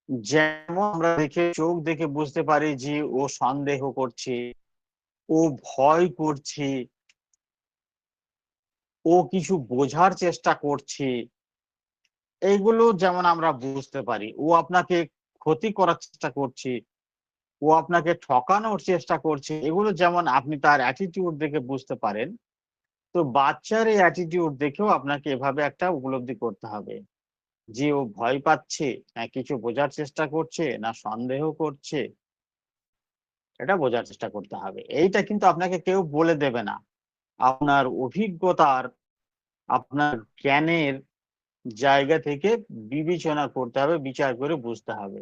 যেমন আমরা চোখ দেখে বুঝতে পারি যে ও সন্দেহ করছে, ও ভয় করছে, ও কিছু বোঝার চেষ্টা করছে, এইগুলো যেমন আমরা বুঝতে পারি। ও আপনাকে ক্ষতি করার চেষ্টা করছে, ও আপনাকে ঠকানোর চেষ্টা করছে, এগুলো যেমন আপনি তার অ্যাটিটিউড দেখে বুঝতে পারেন। তো বাচ্চার এই অ্যাটিটিউড দেখেও আপনাকে এভাবে একটা উপলব্ধি করতে হবে যে ও ভয় পাচ্ছে, না কিছু বোঝার চেষ্টা করছে, না সন্দেহ করছে। এটা বোঝার চেষ্টা করতে হবে। এইটা কিন্তু আপনাকে কেউ বলে দেবে না। আপনার অভিজ্ঞতার, আপনার জ্ঞানের জায়গা থেকে বিবেচনা করতে হবে, বিচার করে বুঝতে হবে।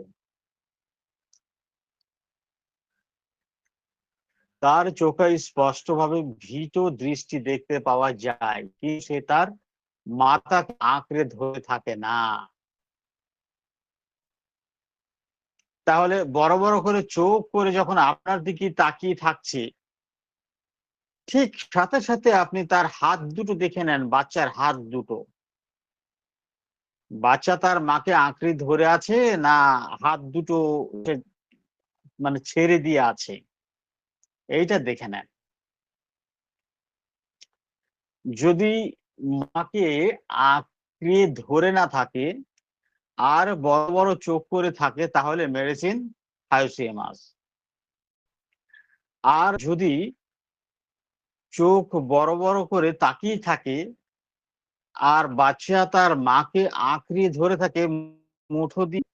তার চোখে স্পষ্টভাবে ভীত দৃষ্টি দেখতে পাওয়া যায়, কিন্তু সে তার মাথাকে আঁকড়ে ধরে থাকে না। তাহলে বড় বড় করে চোখ করে যখন আপনার দিকে তাকিয়ে থাকছে, ঠিক সাথে সাথে আপনি তার হাত দুটো দেখে নেন, বাচ্চার হাত দুটো। বাচ্চা তার মাকে আঁকড়ে ধরে আছে, না হাত দুটো ছেড়ে দিয়ে আছে, এইটা দেখে নেন। যদি মাকে আঁকড়ে ধরে না থাকে আর বড় বড় চোখ করে থাকে, তাহলে মেডিসিন হায়োসিমাস। আর যদি চোখ বড় বড় করে তাকিয়ে থাকে আর বাচ্চা তার মাকে আঁকড়ে ধরে থাকে, মুঠো দিয়ে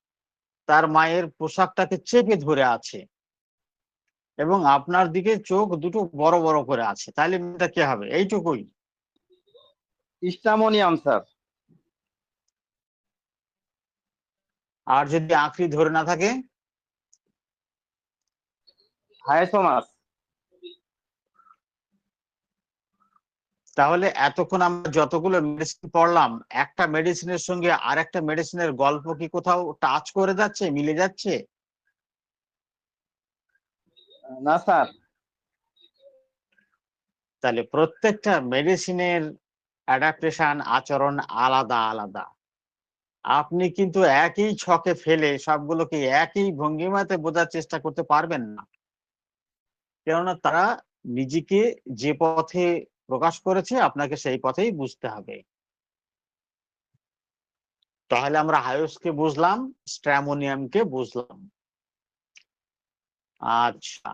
তার মায়ের পোশাকটাকে চেপে ধরে আছে এবং আপনার দিকে চোখ দুটো বড় বড় করে আছে, তাহলে এটা কি হবে? এইটুকুই। স্টামোনিয়াম স্যার। আর যদি আঁকড়ে ধরে না থাকে, হায়োসোমাস। তাহলে এতক্ষণ আমরা যতগুলো মেডিসিন পড়লাম, একটা মেডিসিনের সঙ্গে আর একটা মেডিসিনের গল্প কি কোথাও টাচ করে যাচ্ছে, মিলে যাচ্ছে? না স্যার। তাহলে প্রত্যেকটা মেডিসিনের অ্যাডাপ্টেশন, আচরণ আলাদা আলাদা। আপনি কিন্তু একই ছকে ফেলে সবগুলোকে একই ভঙ্গিমাতে বোঝার চেষ্টা করতে পারবেন না, কেননা তারা নিজেকে যে পথে প্রকাশ করেছে আপনাকে সেই পথেই বুঝতে হবে। তাহলে আমরা হায়োসকে বুঝলাম, স্ট্র্যামোনিয়ামকে বুঝলাম। আচ্ছা,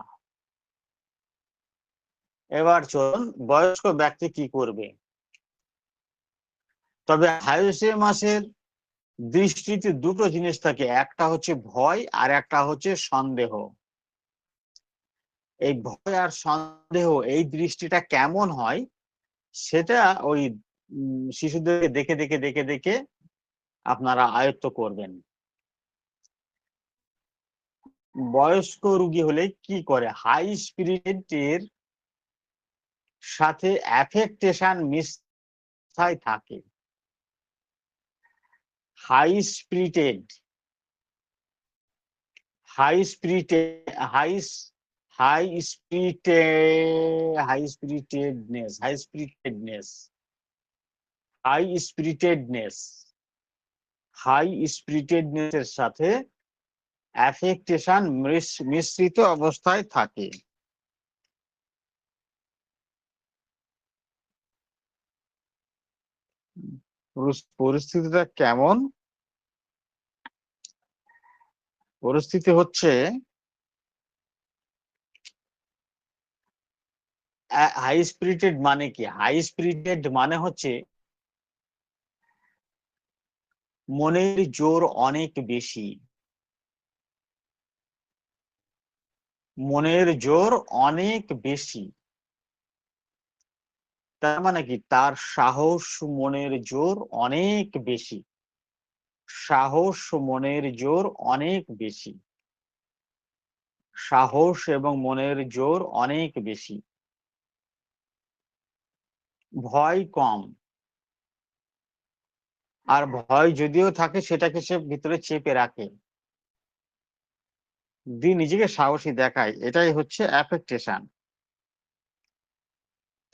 এবার চলুন বয়স্ক ব্যক্তি কি করবে। তবে হাইসেমাসের দৃষ্টিতে দুটো জিনিস থাকে, একটা হচ্ছে ভয় আর একটা হচ্ছে সন্দেহ। এই ভয় আর সন্দেহ এই দৃষ্টিটা কেমন হয় সেটা ওই শিশুদেরকে দেখে দেখে দেখে দেখে আপনারা আয়ত্ত করবেন। বয়স্ক রোগী হলে কি করে, হাই স্পিরিটের সাথে অ্যাফেক্টেশন মিশাই থাকে। High spirited high spirited high high spirited high spiritedness high spiritedness high spiritedness high spiritedness এর সাথে অ্যাফেক্টেশন মিশ্রিত অবস্থায় থাকে। পরিস্থিতিটা কেমন? পরিস্থিতি হচ্ছে হাই স্পিরিটেড মানে কি, হাই স্পিরিটেড মানে হচ্ছে মনের জোর অনেক বেশি, মনের জোর অনেক বেশি। তার মানে কি, তার সাহস মনের জোর অনেক বেশি, সাহস মনের জোর অনেক বেশি, সাহস এবং মনের জোর অনেক বেশি। ভয় কম, আর ভয় যদিও থাকে সেটাকে সে ভিতরে চেপে রাখে, নিজেকে সাহসী দেখায়, এটাই হচ্ছে অ্যাফেক্টেশন।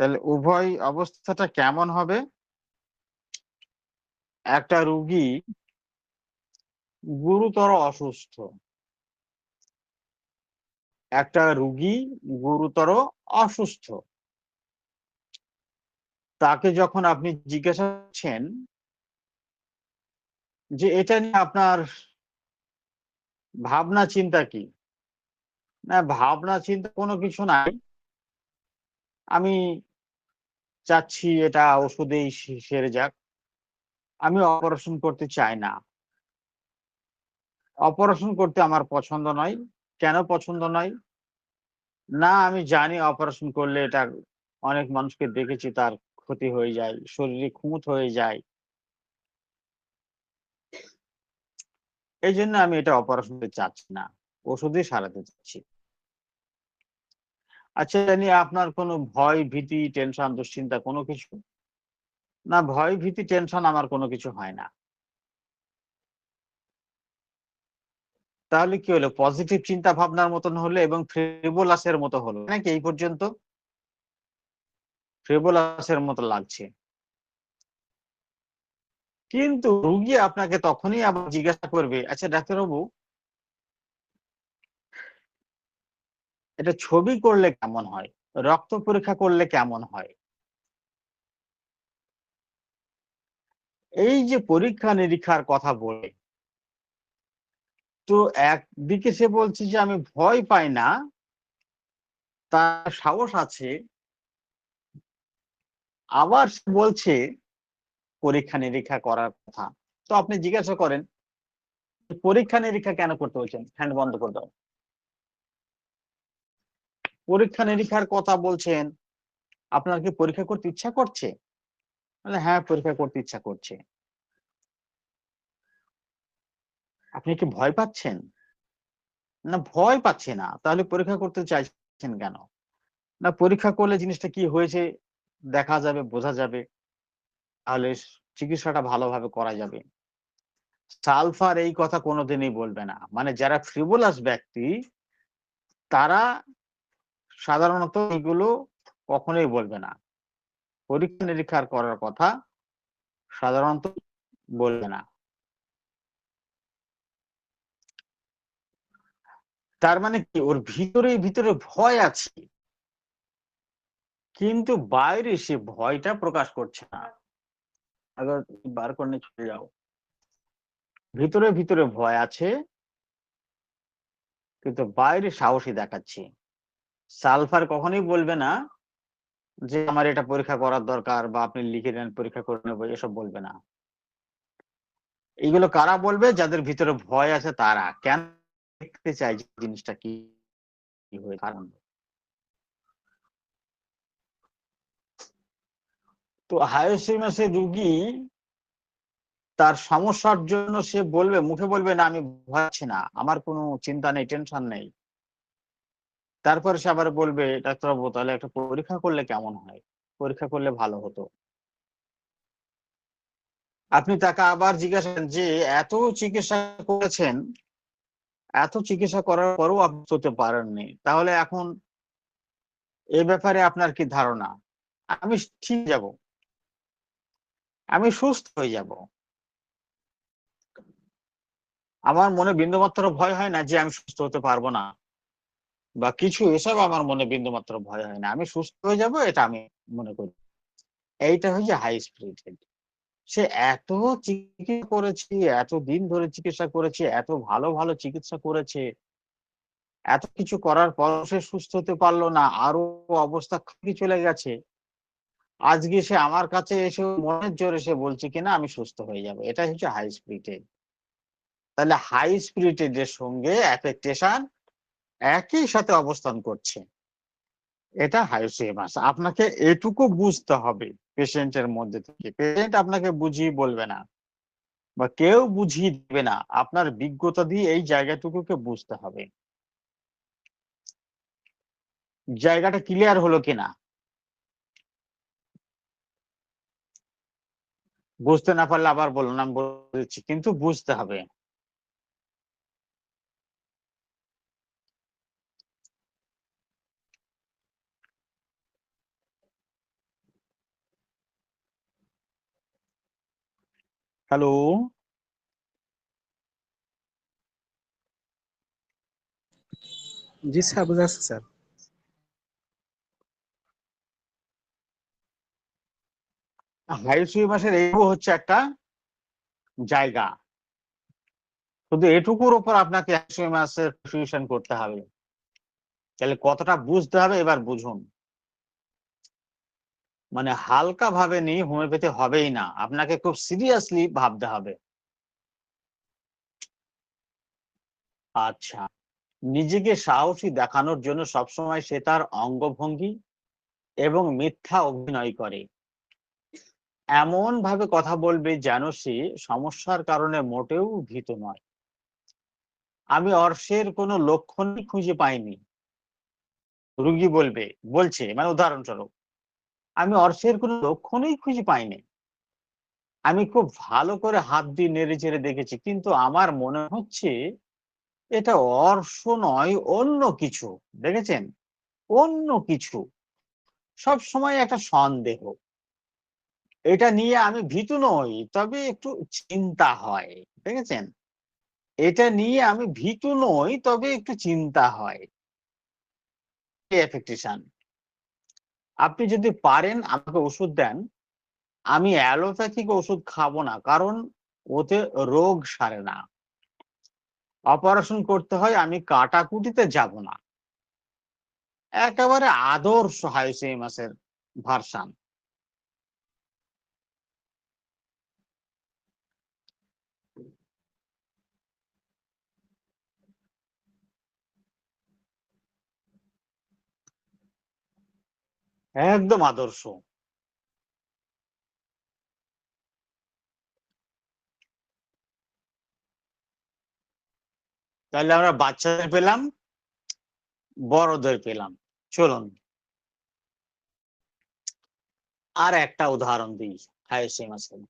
তাহলে উভয় অবস্থাটা কেমন হবে? একটা রোগী গুরুতর অসুস্থ, একটা রোগী গুরুতর অসুস্থ, তাকে যখন আপনি জিজ্ঞাসা করছেন যে এটা নিয়ে আপনার ভাবনা চিন্তা কি, না ভাবনা চিন্তা কোনো কিছু নাই, আমি চাচ্ছি এটা ওষুধেই সেরে যাক, আমি অপারেশন করতে চাই না, অপারেশন করতে আমার পছন্দ নয়। কেন পছন্দ নয়? না আমি জানি অপারেশন করলে এটা, অনেক মানুষকে দেখেছি তার ক্ষতি হয়ে যায়, শরীরে খুঁত হয়ে যায়, এই জন্য আমি এটা অপারেশন করতে চাচ্ছি না, ওষুধে সারাতে চাচ্ছি। আচ্ছা, এটা নিয়ে আপনার কোনো ভয় ভীতি টেনশন দুশ্চিন্তা কোনো কিছু? না ভয় ভীতি টেনশন আমার কোনো কিছু হয় না। তাহলে কি হলো, পজিটিভ চিন্তা ভাবনার মতন হলো এবং ফ্রিভোলাসের মতো হলো নাকি? এই পর্যন্ত ফ্রিভোলাসের মতো লাগছে, কিন্তু রুগী আপনাকে তখনই আবার জিজ্ঞাসা করবে, আচ্ছা ডাক্তারবাবু এটা ছবি করলে কেমন হয়, রক্ত পরীক্ষা করলে কেমন হয়? এই যে পরীক্ষা নিরীক্ষার কথা বলে, তো একদিকে সে বলছে যে আমি ভয় পাই না, তার সাহস আছে, আবার সে বলছে পরীক্ষা নিরীক্ষা করার কথা। তো আপনি জিজ্ঞাসা করেন পরীক্ষা নিরীক্ষা কেন করতে বলছেন, হ্যান্ড বন্ধ করে দাও। পরীক্ষা নিরীক্ষার কথা বলছেন, আপনার কি পরীক্ষা করতে ইচ্ছা করছে? হ্যাঁ পরীক্ষা করতে ইচ্ছা করছে। আপনি কি ভয় পাচ্ছেন? না ভয় পাচ্ছি না। তাহলে পরীক্ষা করতে চাইছেন কেন? না পরীক্ষা করলে জিনিসটা কি হয়েছে দেখা যাবে, বোঝা যাবে, তাহলে চিকিৎসাটা ভালোভাবে করা যাবে। সালফার এই কথা কোনোদিনই বলবে না। মানে যারা ফ্রিভোলাস ব্যক্তি তারা সাধারণত এগুলো কখনোই বলবে না। পরীক্ষা নিরীক্ষার করার কথা সাধারণত বলবে না। তার মানে কি, ওর ভিতরে ভয় আছে, কিন্তু বাইরে সে ভয়টা প্রকাশ করছে না। আবার বার করে নিয়ে চলে যাও, ভিতরে ভয় আছে কিন্তু বাইরে সাহসী দেখাচ্ছে। সালফার কখনোই বলবে না যে আমার এটা পরীক্ষা করার দরকার বা আপনি লিখে দেন পরীক্ষা করে নেবো, এসব বলবে না। এইগুলো কারা বলবে? যাদের ভিতরে ভয় আছে তারা। কেন? দেখতে চাই যে জিনিসটা কি হয়ে কারণ। তো হায়োসিমাসের রুগী তার সমস্যার জন্য সে বলবে, মুখে বলবে না আমি ভয় পাচ্ছি না, আমার কোনো চিন্তা নেই, টেনশন নেই। তারপরে সে আবার বলবে ডাক্তারবাবু তাহলে একটা পরীক্ষা করলে কেমন হয়, পরীক্ষা করলে ভালো হতো। আপনি তাকে আবার জিজ্ঞাসা করেন যে এত চিকিৎসা করেছেন, এত চিকিৎসা করার পরেও আপনি হতে পারেননি, তাহলে এখন এ ব্যাপারে আপনার কি ধারণা? আমি ঠিক যাব, আমি সুস্থ হয়ে যাব, আমার মনে বিন্দুমাত্র ভয় হয় না যে আমি সুস্থ হতে পারবো না বা কিছু, এসব আমার মনে বিন্দুমাত্র ভয় হয় না, আমি সুস্থ হয়ে যাব, এটা আমি মনে করি। এইটা হচ্ছে হাই স্পিরিটেড। সে এত চিকিৎসা করেছে, এত দিন ধরে চিকিৎসা করেছে, এত ভালো ভালো চিকিৎসা করেছে, এত কিছু করার পর সে সুস্থ হতে পারলো না, আরো অবস্থা খারাপ চলে গেছে। আজকে সে আমার কাছে এসে মনের জোরে সে বলছে কিনা আমি সুস্থ হয়ে যাব। এটা হচ্ছে হাই স্পিরিটেড। তাহলে হাই স্পিরিটেড এর সঙ্গে অ্যাফেক্টেশন একই সাথে অবস্থান করছে, এটা হাইসিএমএস। আপনাকে এটুকু বুঝতে হবে পেশেন্টের মধ্যে থেকে। পেশেন্ট আপনাকে বুঝিয়ে বলবে না বা কেউ বুঝিয়ে দিবে না, আপনার বিজ্ঞতা দিয়ে এই জায়গাটুকুকে বুঝতে হবে। জায়গাটা ক্লিয়ার হলো কিনা? বুঝতে না পারলে আবার বলুন, আমি বলছি, কিন্তু বুঝতে হবে। হ্যালো, জি স্যার, বুঝা যাচ্ছে স্যার। হাইসিএমএস এর এইটুকু হচ্ছে একটা জায়গা, শুধু এটুকুর উপর আপনাকে হাইসিএমএস এর প্রিপারেশন করতে হবে। তাহলে কতটা বুঝতে হবে এবার বুঝুন। মানে হালকা ভাবে নিয়ে হোমিওপ্যাথি হবেই না, আপনাকে খুব সিরিয়াসলি ভাবতে হবে। আচ্ছা, নিজেকে সাহসী দেখানোর জন্য সবসময় সে তার অঙ্গভঙ্গি এবং মিথ্যা অভিনয় করে, এমন ভাবে কথা বলবে যেন সে সমস্যার কারণে মোটেও ভীত নয়। আমি অর্শের কোনো লক্ষণই খুঁজে পাইনি, রুগী বলছে, মানে উদাহরণস্বরূপ, আমি অর্শের কোনো লক্ষণই খুঁজে পাইনি, আমি খুব ভালো করে হাত দিয়ে নেড়ে চেড়ে দেখেছি, কিন্তু আমার মনে হচ্ছে এটা অর্শ নয়, অন্য কিছু। দেখেছেন, অন্য কিছু, সব সময় একটা সন্দেহ। এটা নিয়ে আমি ভীতু নই, তবে একটু চিন্তা হয়। দেখেছেন, এটা নিয়ে আমি ভীতু নই, তবে একটু চিন্তা হয়। এফেক্টেশন। আপনি যদি পারেন আমাকে ওষুধ দেন, আমি অ্যালোপ্যাথিক ওষুধ খাবো না, কারণ ওতে রোগ সারে না। অপারেশন করতে হয়, আমি কাটাকুটিতে যাব না। একেবারে আদর্শ হাইসিমাসের ভার্সান। একদম আদর্শ। তাহলে আমরা বাচ্চাদের পেলাম, বড়দের পেলাম। চলুন আর একটা উদাহরণ দিই। হাইসিমাসের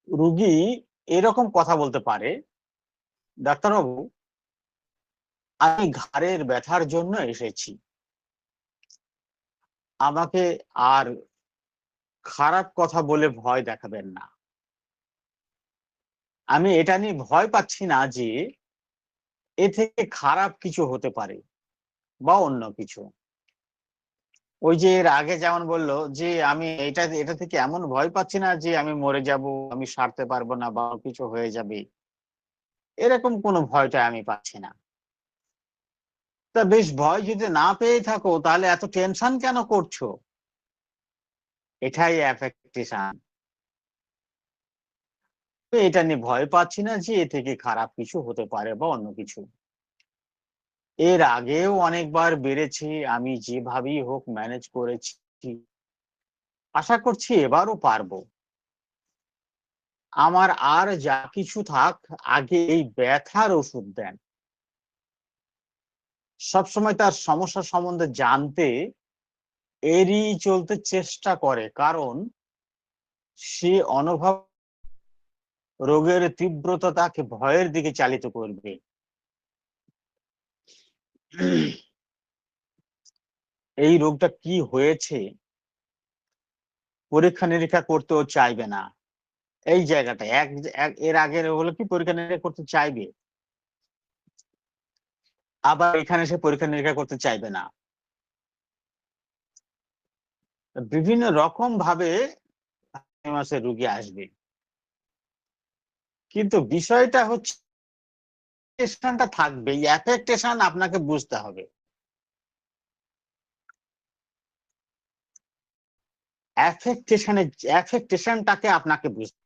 রুগী এরকম কথা বলতে পারে, ডাক্তারবাবু আমি ঘাড়ের ব্যথার জন্য এসেছি, আমাকে আর খারাপ কথা বলে ভয় দেখাবেন না। আমি এটা নিয়ে ভয় পাচ্ছি না যে এ থেকে খারাপ কিছু হতে পারে বা অন্য কিছু। ওই যে এর আগে যেমন বললো যে আমি এটা থেকে এমন ভয় পাচ্ছি না যে আমি মরে যাব, আমি সারতে পারবো না বা কিছু হয়ে যাবে, এরকম কোনো ভয়টা আমি পাচ্ছি না। তা বেশ ভয় যদি না পেয়ে থাকো তাহলে এত টেনশন কেন করছো? এটাই অ্যাফেক্টেশন। এটা নিয়ে ভয় পাচ্ছি না যে এ থেকে খারাপ কিছু হতে পারে বা অন্য কিছু। এর আগেও অনেকবার বেড়েছে, আমি যেভাবেই হোক ম্যানেজ করেছি, আশা করছি এবারও পারবো। আমার আর যা কিছু থাক, আগে এই ব্যথার ওষুধ দেন। সবসময় তার সমস্যা সম্বন্ধে জানতে এড়িয়ে চলতে চেষ্টা করে, কারণ সে অনুভব রোগের তীব্রতা তাকে ভয়ের দিকে চালিত করবে। এই রোগটা কি হয়েছে পরীক্ষা নিরীক্ষা করতেও চাইবে না। এই জায়গাটা এর আগের হলো কি পরীক্ষা নিরীক্ষা করতে চাইবে, আবার এখানে সে পরীক্ষা নিরীক্ষা করতে চাইবে না। বিভিন্ন রকম ভাবে মাসে রুগী আসবে, কিন্তু বিষয়টা হচ্ছে থাকবে, অ্যাফেক্টেশন আপনাকে বুঝতে হবে। অ্যাফেক্টেশনটাকে আপনাকে বুঝতে।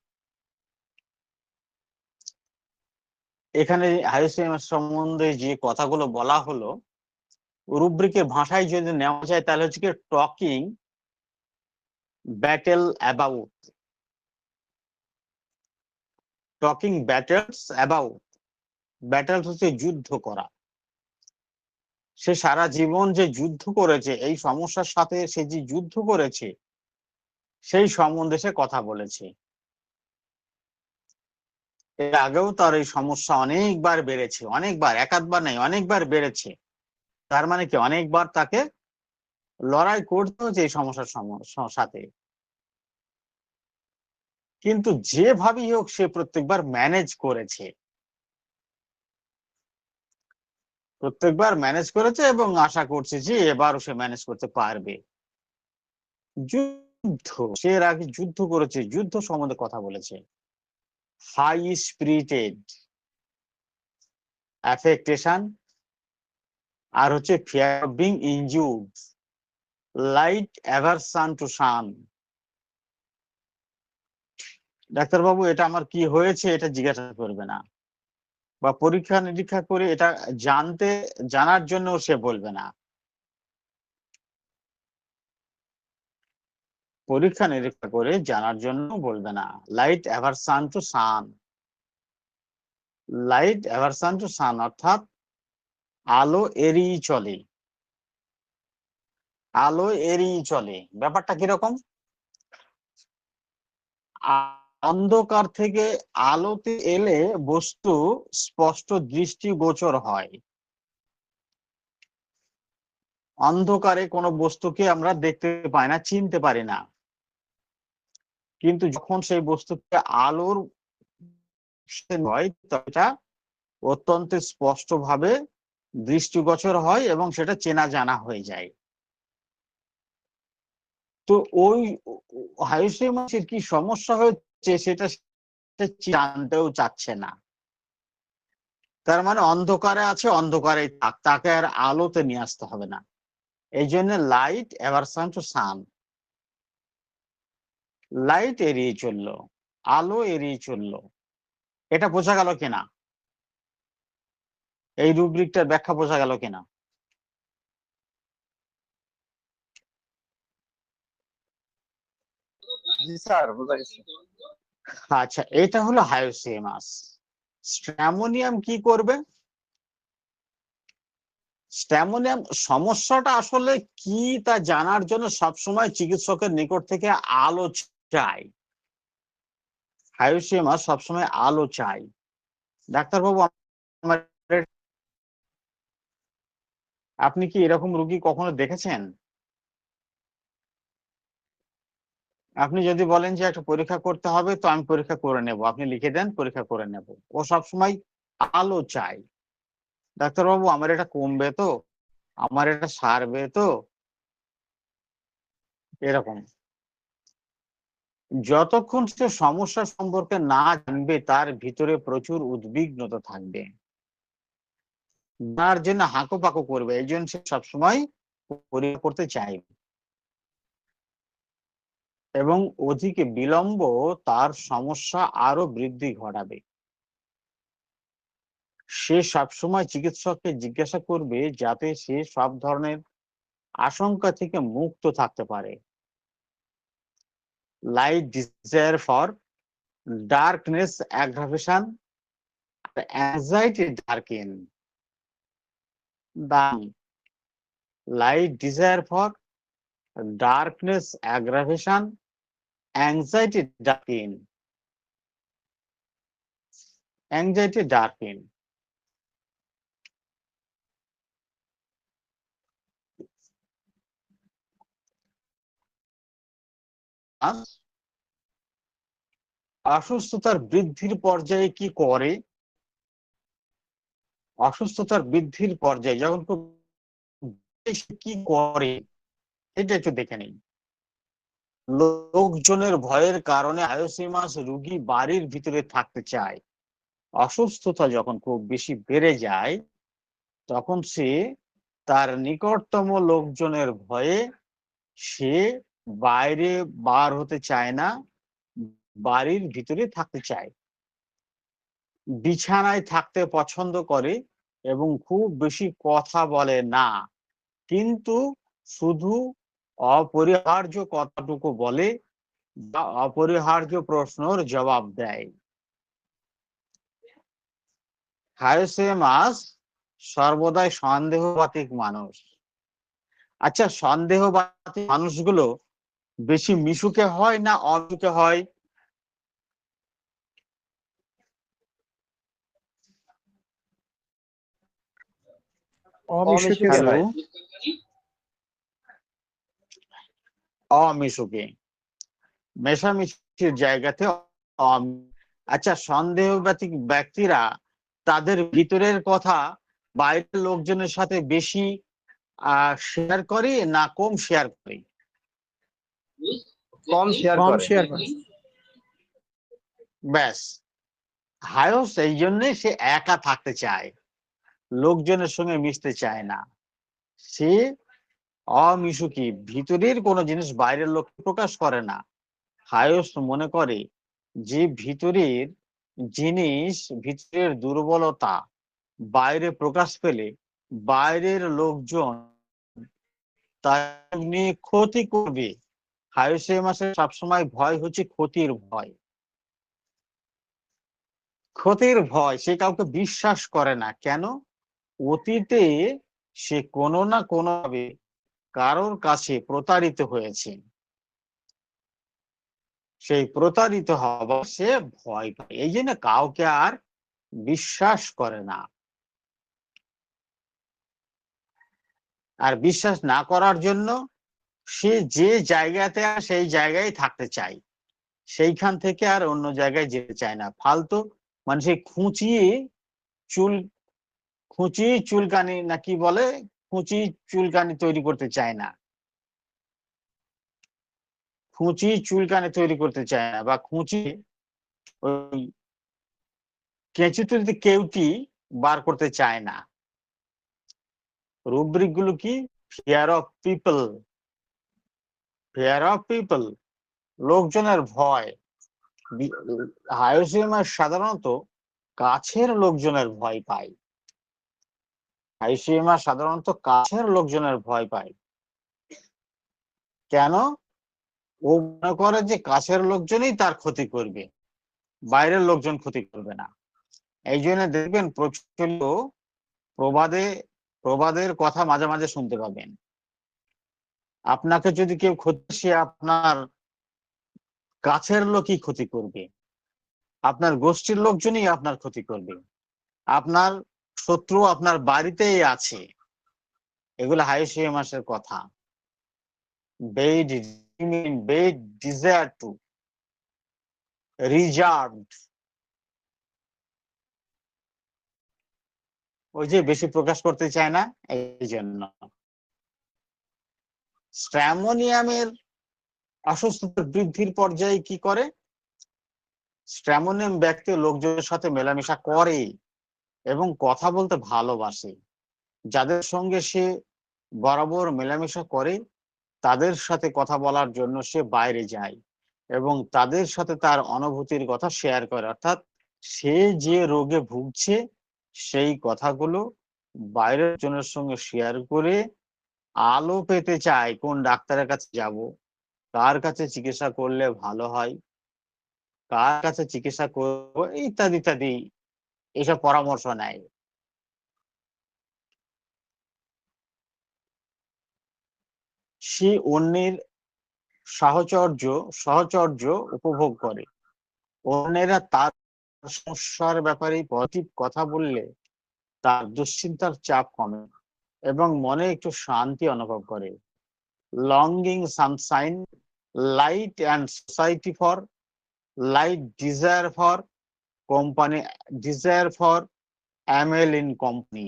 এখানে হাইসিএমএস সম্বন্ধে যে কথাগুলো বলা হলো, রুব্রিকের ভাষায় যদি নেওয়া যায় তাহলে হচ্ছে কি talking battle about, talking battles about. Battles হচ্ছে যুদ্ধ করা। সে সারা জীবন যে যুদ্ধ করেছে এই সমস্যার সাথে, সে যে যুদ্ধ করেছে সেই সম্বন্ধে সে কথা বলেছে। এর আগেও তার এই সমস্যা অনেকবার বেড়েছে, অনেকবার, একাধবার নাই, অনেকবার বেড়েছে। তার মানে কি অনেকবার তাকে লড়াই করতে হচ্ছে এই সমস্যার সাথে। কিন্তু যেভাবেই হোক সে প্রত্যেকবার ম্যানেজ করেছে, এবং আশা করছে যে এবারও সে ম্যানেজ করতে পারবে। যুদ্ধ, সে এর আগে যুদ্ধ করেছে, যুদ্ধ সম্বন্ধে কথা বলেছে। হাই স্পিরিটেড, অ্যাফেক্টেশন, আর হচ্ছে fear of being injured, light aversion to sun. ডাক্তারবাবু এটা আমার কি হয়েছে এটা জিজ্ঞাসা করবে না, বা পরীক্ষা নিরীক্ষা করে এটা জানার জন্য সে বলবে না। পরীক্ষা নিরীক্ষা করে জানার জন্য বলবে না। Light aversion to sun, light aversion to sun অর্থাৎ আলো এড়িয়ে চলে, আলো এড়িয়ে চলে। ব্যাপারটা কিরকম? অন্ধকার থেকে আলোতে এলে বস্তু স্পষ্ট দৃষ্টিগোচর হয়। অন্ধকারে কোনো বস্তুকে আমরা দেখতে পাই না, চিনতে পারি না, কিন্তু যখন সেই বস্তুকে আলোর হয় এটা অত্যন্ত স্পষ্টভাবে দৃষ্টিগোচর হয় এবং সেটা চেনা জানা হয়ে যায়। তো ওই হাইসিএমএসের কি সমস্যা হচ্ছে সেটা জানতেও চাচ্ছে না। তার মানে অন্ধকারে আছে, অন্ধকারে থাক, তাকে আর আলোতে নিয়ে আসতে হবে না। এই জন্য light aversion to sun, light এড়িয়ে চললো, আলো এড়িয়ে চললো। এটা বোঝা গেল কিনা? এই রুব্রিকটার ব্যাখ্যা বোঝা গেল কিনা? জি স্যার, বোঝা গেছে। আচ্ছা, এটা হলো হাইসিএমএস। স্ট্র্যামোনিয়াম কি করবে? স্ট্যামোনিয়াম সমস্যাটা আসলে কি তা জানার জন্য সবসময় চিকিৎসকের নিকট থেকে আলো চাই। হাইসিএমএস সবসময় আলো চাই। ডাক্তারবাবু, আপনি কি এরকম রোগী কখনো দেখেছেন? আপনি যদি বলেন যে একটা পরীক্ষা করতে হবে, তো আমি পরীক্ষা করে নেব, আপনি লিখে দেন, পরীক্ষা করে নেব। ও সবসময় আলো চাই। ডাক্তারবাবু আমার এটা কমবে তো, আমার এটা সারবে তো, এরকম। যতক্ষণ সে সমস্যা সম্পর্কে না জানবে তার ভিতরে প্রচুর উদ্বিগ্নতা থাকবে। তার জন্য হাঁকো পাকো করবে, এই জন্য সে সবসময় পরীক্ষা করতে চাইবে, এবং অধিক বিলম্ব তার সমস্যা আরো বৃদ্ধি ঘটাবে। সে সবসময় চিকিৎসককে জিজ্ঞাসা করবে যাতে সে সব ধরনের আশঙ্কা থেকে মুক্ত থাকতে পারে। Light desire for darkness aggravation anxiety darken the light desire for darkness aggravation anxiety darken anxiety darken. অসুস্থতার বৃদ্ধির পর্যায়ে কি করে? অসুস্থতার বৃদ্ধির পর্যায়ে যখন খুব কি করে এটা একটু দেখে নিন। লোকজনের ভয়ের কারণে হায়োসিমাস রোগী বাড়ির ভিতরে থাকতে চায়। অসুস্থতা যখন খুব বেশি বেড়ে যায় তখন সে তার নিকটতম লোকজনের ভয়ে সে বাইরে বার হতে চায় না, বাড়ির ভিতরে থাকতে চায়। বিছানায় থাকতে পছন্দ করে এবং খুব বেশি কথা বলে না, কিন্তু শুধু অপরিহার্য কথাটুকু বলে বা অপরিহার্য প্রশ্নের জবাব দেয়। হায়োসিমাস সর্বদাই সন্দেহবাতিক মানুষ। আচ্ছা, সন্দেহবাতিক মানুষগুলো বেশি মিশুকে হয় না অমিশুকে হয়? অমিশুকে অমিশুকে স্যার। হ্যালো, হয়। অমিশুকে, মেশামেশির জায়গাতে আচ্ছা, সন্দেহবাতিক ব্যক্তিরা তাদের ভিতরের কথা বাইরের লোকজনের সাথে বেশি শেয়ার করে না কম শেয়ার করে? কম শেয়ার কম করে। শেয়ার করে। ব্যাস, হায়োস এই জন্যে সে একা থাকতে চায়, লোকজনের সঙ্গে মিশতে চায় না। সে অমিশুকি, ভিতরের কোনো জিনিস বাইরের লোককে প্রকাশ করে না। হায়োস মনে করে যে ভিতরের জিনিস, ভিতরের দুর্বলতা বাইরে প্রকাশ পেলে বাইরের লোকজন তার নিয়ে ক্ষতি করবে। হায়োসিমাসের সবসময় ভয় হচ্ছে ক্ষতির ভয়। ক্ষতির ভয়, সে কাউকে বিশ্বাস করে না। কেন? অতীতে সে কোনো না কোনো ভাবে কারোর কাছে প্রতারিত হয়েছে, সেই প্রতারিত হওয়া সে ভয় পায়, এই জন্য কাউকে আর বিশ্বাস করে না। আর বিশ্বাস না করার জন্য সে যে জায়গাতে সেই জায়গায় থাকতে চায়, সেইখান থেকে আর অন্য জায়গায় যেতে চায় না। ফালতু মানে সে খুঁচিয়ে চুলকানি না কি বলে, খুঁচিয়ে চুলকানি তৈরি করতে চায় না, খুঁচিয়ে চুলকানি তৈরি করতে চায় না, বা খুঁচিয়ে ওই কেঁচি তুলিতে কেউটি বার করতে চায় না। রুব্রিক গুলো কি? Fear of people, fear of people, লোকজনের ভয়। হায়োসিমাস সাধারণত কাছের লোকজনের ভয় পায়। হায়োসিমাস সাধারণত কাছের লোকজনের ভয় পায়। কেন? ও মনে করে যে কাছের লোকজনই তার ক্ষতি করবে, বাইরের লোকজন ক্ষতি করবে না। এই জন্য দেখবেন প্রচলিত প্রবাদের কথা মাঝে মাঝে শুনতে পাবেন। আপনাকে যদি কেউ ক্ষতি, সে আপনার কাছের লোকই ক্ষতি করবে, আপনার গোষ্ঠীর লোকজনই আপনার ক্ষতি করবে, আপনার শত্রু আপনার বাড়িতেই আছে। এগুলো হায়োসিমাসের কথা। বেড ডিজায়ার টু রিজার্ভড, ওই যে বেশি প্রকাশ করতে চায় না, এই জন্য। স্ট্র্যামোনিয়ামের অসুস্থতার বৃদ্ধির পর্যায়ে কি করে? স্ট্র্যামোনিয়াম ব্যক্তি লোকজনের সাথে মেলামেশা করে এবং কথা বলতে ভালোবাসে। যাদের সঙ্গে সে বরাবর মেলামেশা করে তাদের সাথে কথা বলার জন্য সে বাইরে যায় এবং তাদের সাথে তার অনুভূতির কথা শেয়ার করে, অর্থাৎ সে যে রোগে ভুগছে সেই কথাগুলো বাইরের জনের সঙ্গে শেয়ার করে আলো পেতে চায় কোন ডাক্তারের কাছে যাব, কার কাছে চিকিৎসা করলে ভালো হয়, কার কাছে চিকিৎসা করব, ইত্যাদি ইত্যাদি এইসব পরামর্শ নেয়। সে অন্যের সহচর্য উপভোগ করে। অন্যেরা তার সমস্যার ব্যাপারে পজিটিভ কথা বললে তার দুশ্চিন্তার চাপ কমে এবং মনে একটু শান্তি অনুভব করে। Longing sunshine, light and society for light, desire for অ্যামেল ইন কোম্পানি।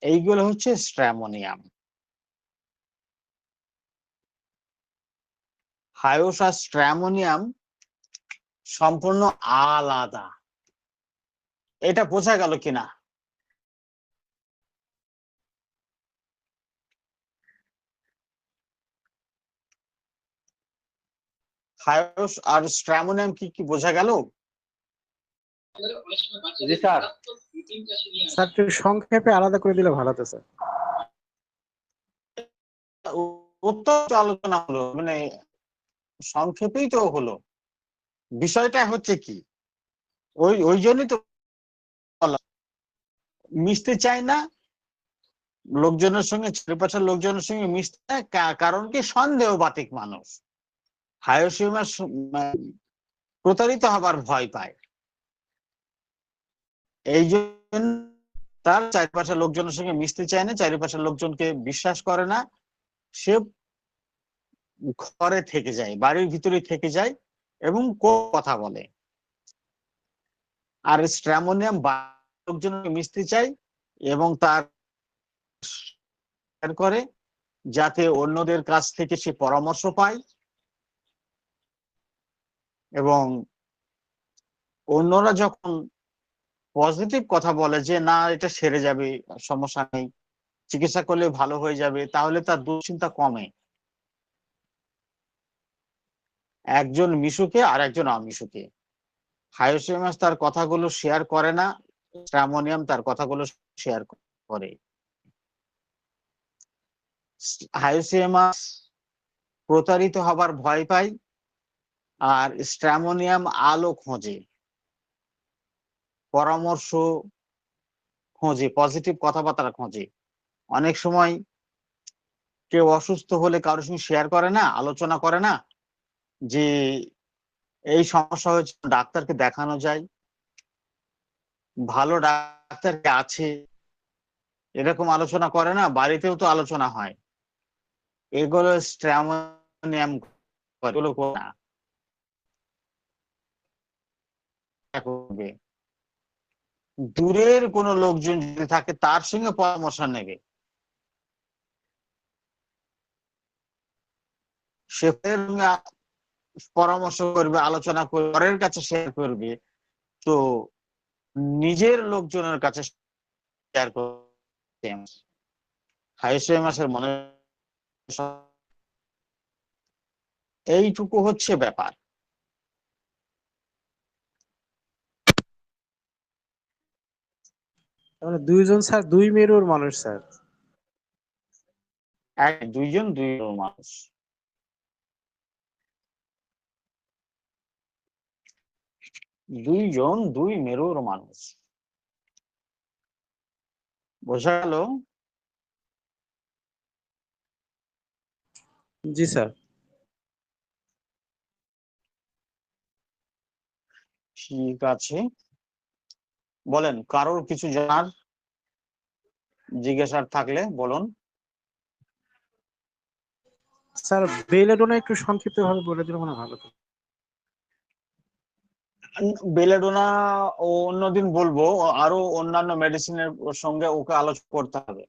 এইগুলো হচ্ছে স্ট্র্যামোনিয়াম। হায়োস আর স্ট্র্যামোনিয়াম সম্পূর্ণ আলাদা। এটা বোঝা গেল কিনা? হায়োস আর স্ট্র্যামোনিয়াম কি কি বোঝা গেল? জি স্যার। স্যার একটু সংক্ষেপে আলাদা করে দিলে ভালো হতো স্যার। অত্যন্ত আলোচনা হলো, মানে সংক্ষেপেই তো হলো। বিষয়টা হচ্ছে কি, ওই জন্যই তো মিশতে চায় না লোকজনের সঙ্গে, চারিপাশের লোকজনের সঙ্গে মিশতে চায়, কারণ কি সন্দেহবাতিক মানুষ। হায়োসিমাস প্রতারিত হবার ভয় পায়, এই জন্য তার চারিপাশের লোকজনের সঙ্গে মিশতে চায় না, চারিপাশের লোকজনকে বিশ্বাস করে না, সে ঘরে থেকে যায়, বাড়ির ভিতরে থেকে যায় এবং কথা বলে। আর স্ট্র্যামোনিয়াম লোকজনকে মিশতে চায় এবং তার করে যাতে অন্যদের কাছ থেকে সে পরামর্শ পায় এবং অন্যরা যখন পজিটিভ কথা বলে যে না এটা সেরে যাবে, সমস্যা নেই, চিকিৎসা করলে ভালো হয়ে যাবে, তাহলে তার দুশ্চিন্তা কমে। একজন মিশুকে আর একজন অমিশুকে। হায়োসিমাস তার কথাগুলো শেয়ার করে না, স্ট্র্যামোনিয়াম তার কথাগুলো শেয়ার করে। হায়োসিমাস প্রতারিত হবার ভয় পায় আর স্ট্র্যামোনিয়াম আলো খোঁজে, পরামর্শ খোঁজে, পজিটিভ কথাবার্তা খোঁজে। অনেক সময় কেউ অসুস্থ হলে কারোর সঙ্গে শেয়ার করে না, আলোচনা করে না যে এই সমস্যা হয়েছে, ডাক্তারকে দেখানো যায়, ভালো ডাক্তার আছে, এরকম আলোচনা করে না, বাড়িতেও তো আলোচনা হয়। এগুলো স্ট্র্যামোনিয়াম করে না। দূরের কোনো লোকজন যদি থাকে তার সঙ্গে পরামর্শ নেবে, সে পরামর্শ করবে, আলোচনা করবে, পরের কাছে শেয়ার করবে, তো নিজের লোকজনের কাছে শেয়ার করতে হায়োসিমাসের মনে এইটুকু হচ্ছে ব্যাপার। মানে দুইজন স্যার দুই মেরুর মানুষ স্যার। দুইজন দুই মানুষ, দুইজন দুই মেরুর মানুষ। বোঝা গেল? জি স্যার। ঠিক আছে, বলেন কারোর কিছু জানার জিজ্ঞাসার থাকলে বলুন। স্যার বেলেডোনা একটু সংক্ষিপ্ত ভাবে বলে দিলে মনে হয় ভালো হতো। বেলেডোনা ও অন্যদিন বলবো, আরো অন্যান্য মেডিসিনের সঙ্গে ওকে আলোচনা করতে হবে।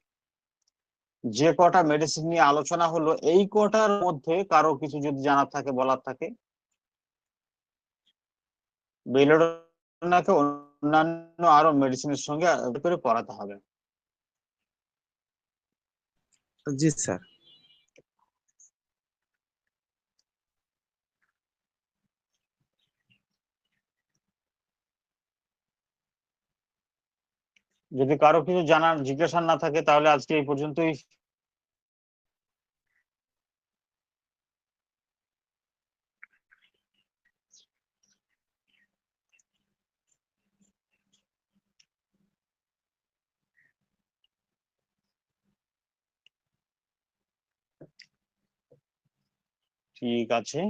যে কটা মেডিসিন নিয়ে আলোচনা হলো এই কটার মধ্যে কারো কিছু যদি জানার থাকে, বলার থাকে, বেলেডোনাকে অন্যান্য আরো মেডিসিনের সঙ্গে করে পড়াতে হবে। জি স্যার। যদি কারো কিছু জানার জিজ্ঞাসা না থাকে তাহলে আজকে এই পর্যন্তই। ঠিক আছে।